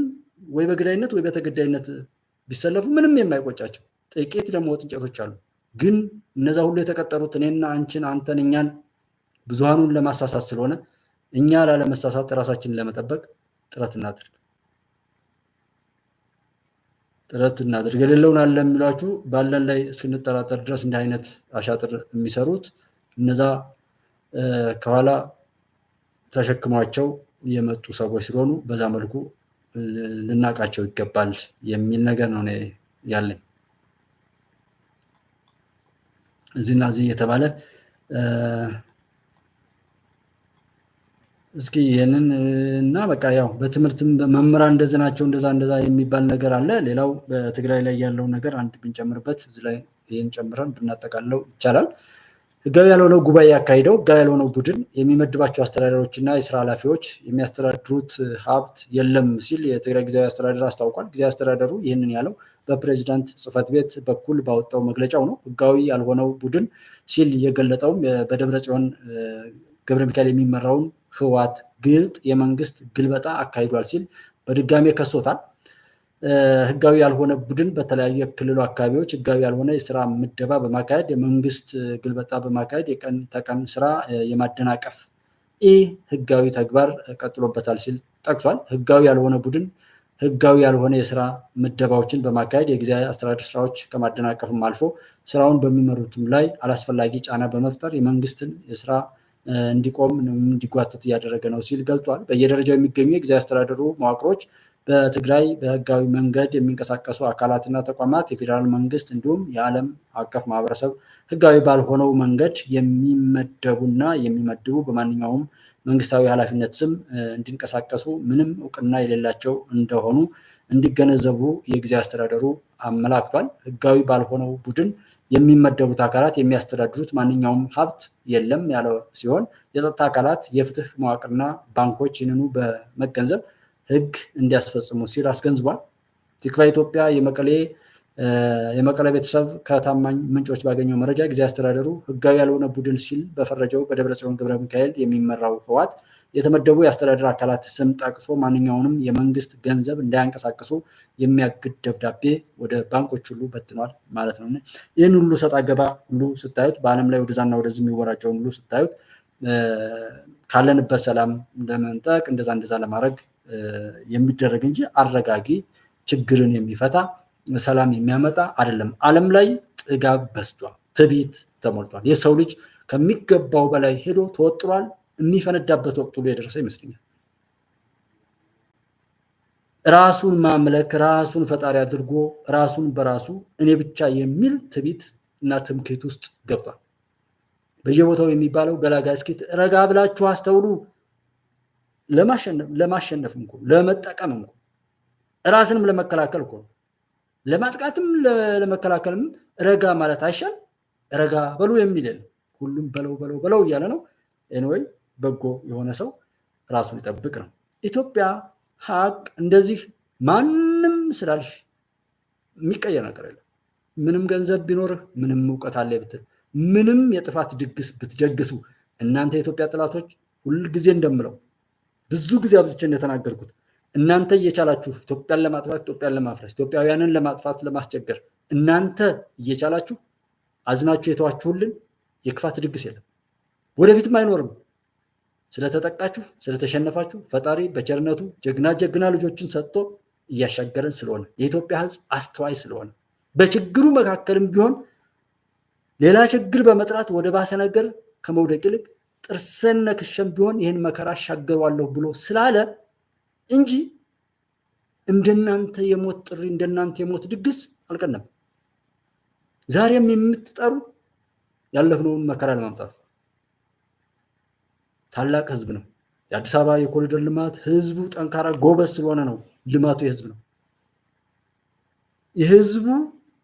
ወይ በግዳይነት ወይ በተገዳይነት ቢሰለፉ ምንም የማይቆጫቸው ጥቂት ደግሞ ወጥንጨቶች አሉ። ግን እነዛ ሁሉ የተቀጠሩት እኔና አንቺን አንተን እኛን ብዙሃኑን ለማሳሳት ስለሆነ እኛ ላለመሳሳት ራሳችንን ለመጠበቅ ጥረት እናድርግ። የሌለውን አለ የሚሏችሁ ባለን ላይ እስክንጠራጠር ድረስ እንዲህ አይነት አሻጥር የሚሰሩት እነዛ ከኋላ ተሸክሟቸው የመጡ ሰዎች ስለሆኑ በዛ መልኩ ልናቃቸው ይገባል የሚል ነገር ነው ያለኝ። እዚህና እዚህ እየተባለ እስኪ ይህንን እና በቃ ያው በትምህርትም መምህራን እንደዚህ ናቸው እንደዛ የሚባል ነገር አለ። ሌላው በትግራይ ላይ ያለው ነገር አንድ ብንጨምርበት እዚህ ላይ ይህን ጨምረን ብናጠቃለው ይቻላል። ህጋዊ ያልሆነው ጉባኤ ያካሂደው ህጋዊ ያልሆነው ቡድን የሚመድባቸው አስተዳደሮችና የስራ ኃላፊዎች የሚያስተዳድሩት ሀብት የለም ሲል የትግራይ ጊዜያዊ አስተዳደር አስታውቋል። ጊዜያዊ አስተዳደሩ ይህንን ያለው በፕሬዚዳንት ጽህፈት ቤት በኩል ባወጣው መግለጫው ነው። ህጋዊ ያልሆነው ቡድን ሲል የገለጠውም በደብረጽዮን ገብረ ሚካኤል የሚመራውን ህወሓት ግልጥ የመንግስት ግልበጣ አካሂዷል ሲል በድጋሜ ከሶታል። ህጋዊ ያልሆነ ቡድን በተለያዩ የክልሉ አካባቢዎች ህጋዊ ያልሆነ የስራ ምደባ በማካሄድ የመንግስት ግልበጣ በማካሄድ የቀን ተቀን ስራ የማደናቀፍ ህጋዊ ተግባር ቀጥሎበታል ሲል ጠቅሷል። ህጋዊ ያልሆነ ቡድን ህጋዊ ያልሆነ የስራ ምደባዎችን በማካሄድ የጊዜያዊ አስተዳደር ስራዎች ከማደናቀፍም አልፎ ስራውን በሚመሩትም ላይ አላስፈላጊ ጫና በመፍጠር የመንግስትን የስራ እንዲቆም እንዲጓተት እያደረገ ነው ሲል ገልጧል። በየደረጃው የሚገኙ የጊዜያዊ አስተዳደሩ መዋቅሮች በትግራይ በህጋዊ መንገድ የሚንቀሳቀሱ አካላትና ተቋማት የፌዴራል መንግስት እንዲሁም የዓለም አቀፍ ማህበረሰብ ህጋዊ ባልሆነው መንገድ የሚመደቡና የሚመድቡ በማንኛውም መንግስታዊ ኃላፊነት ስም እንዲንቀሳቀሱ ምንም እውቅና የሌላቸው እንደሆኑ እንዲገነዘቡ የጊዜያዊ አስተዳደሩ አመላክቷል። ህጋዊ ባልሆነው ቡድን የሚመደቡት አካላት የሚያስተዳድሩት ማንኛውም ሀብት የለም ያለው ሲሆን የጸጥታ አካላት፣ የፍትህ መዋቅርና ባንኮች ይህንኑ በመገንዘብ ህግ እንዲያስፈጽሙ ሲል አስገንዝቧል። ቲክቫህ ኢትዮጵያ የመቀሌ የመቀለ ቤተሰብ ከታማኝ ምንጮች ባገኘው መረጃ ጊዜ አስተዳደሩ ህጋዊ ያልሆነ ቡድን ሲል በፈረጀው በደብረጽዮን ገብረ ሚካኤል የሚመራው ህወሓት የተመደቡ የአስተዳደር አካላት ስም ጠቅሶ ማንኛውንም የመንግስት ገንዘብ እንዳያንቀሳቅሱ የሚያግድ ደብዳቤ ወደ ባንኮች ሁሉ በትኗል ማለት ነው። ይህን ሁሉ ሰጣ ገባ ሁሉ ስታዩት በዓለም ላይ ወደዛና ወደዚህ የሚወራጨውን ሁሉ ስታዩት ካለንበት ሰላም ለመንጠቅ እንደዛ ለማድረግ የሚደረግ እንጂ አረጋጊ ችግርን የሚፈታ ሰላም የሚያመጣ አይደለም። ዓለም ላይ ጥጋብ በስቷል፣ ትዕቢት ተሞልቷል። የሰው ልጅ ከሚገባው በላይ ሄዶ ተወጥሯል። የሚፈነዳበት ወቅት ሁሉ የደረሰ ይመስለኛል። ራሱን ማምለክ ራሱን ፈጣሪ አድርጎ ራሱን በራሱ እኔ ብቻ የሚል ትዕቢት እና ትምክህት ውስጥ ገብቷል። በየቦታው የሚባለው ገላጋይ እስኪ ረጋ ብላችሁ አስተውሉ። ለማሸነፍም እኮ ለመጠቀምም እኮ ራስንም ለመከላከል እኮ ለማጥቃትም ለመከላከልም ረጋ ማለት አይሻል? ረጋ በሉ የሚል የለም። ሁሉም በለው እያለ ነው። ኤኒዌይ በጎ የሆነ ሰው ራሱን ይጠብቅ ነው። ኢትዮጵያ ሀቅ እንደዚህ ማንም ስላልሽ የሚቀየር ነገር የለም። ምንም ገንዘብ ቢኖርህ፣ ምንም እውቀት አለ ብትል፣ ምንም የጥፋት ድግስ ብትደግሱ እናንተ የኢትዮጵያ ጥላቶች ሁልጊዜ እንደምለው ብዙ ጊዜ አብዝቼ እንደተናገርኩት እናንተ እየቻላችሁ ኢትዮጵያን ለማጥፋት፣ ኢትዮጵያን ለማፍረስ፣ ኢትዮጵያውያንን ለማጥፋት፣ ለማስቸገር እናንተ እየቻላችሁ አዝናችሁ የተዋችሁልን የክፋት ድግስ የለም፣ ወደፊትም አይኖርም። ስለተጠቃችሁ ስለተሸነፋችሁ ፈጣሪ በቸርነቱ ጀግና ልጆችን ሰጥቶ እያሻገረን ስለሆነ የኢትዮጵያ ሕዝብ አስተዋይ ስለሆነ በችግሩ መካከልም ቢሆን ሌላ ችግር በመጥራት ወደ ባሰ ነገር ከመውደቅ ይልቅ ጥርሰን ነክሸም ቢሆን ይህን መከራ አሻገረዋለሁ ብሎ ስላለ እንጂ እንደናንተ የሞት ጥሪ እንደናንተ የሞት ድግስ አልቀነም። ዛሬም የምትጠሩ ያለፍነውን መከራ ለማምጣት ታላቅ ህዝብ ነው። የአዲስ አበባ የኮሪደር ልማት ህዝቡ ጠንካራ ጎበዝ ስለሆነ ነው። ልማቱ የህዝብ ነው። የህዝቡ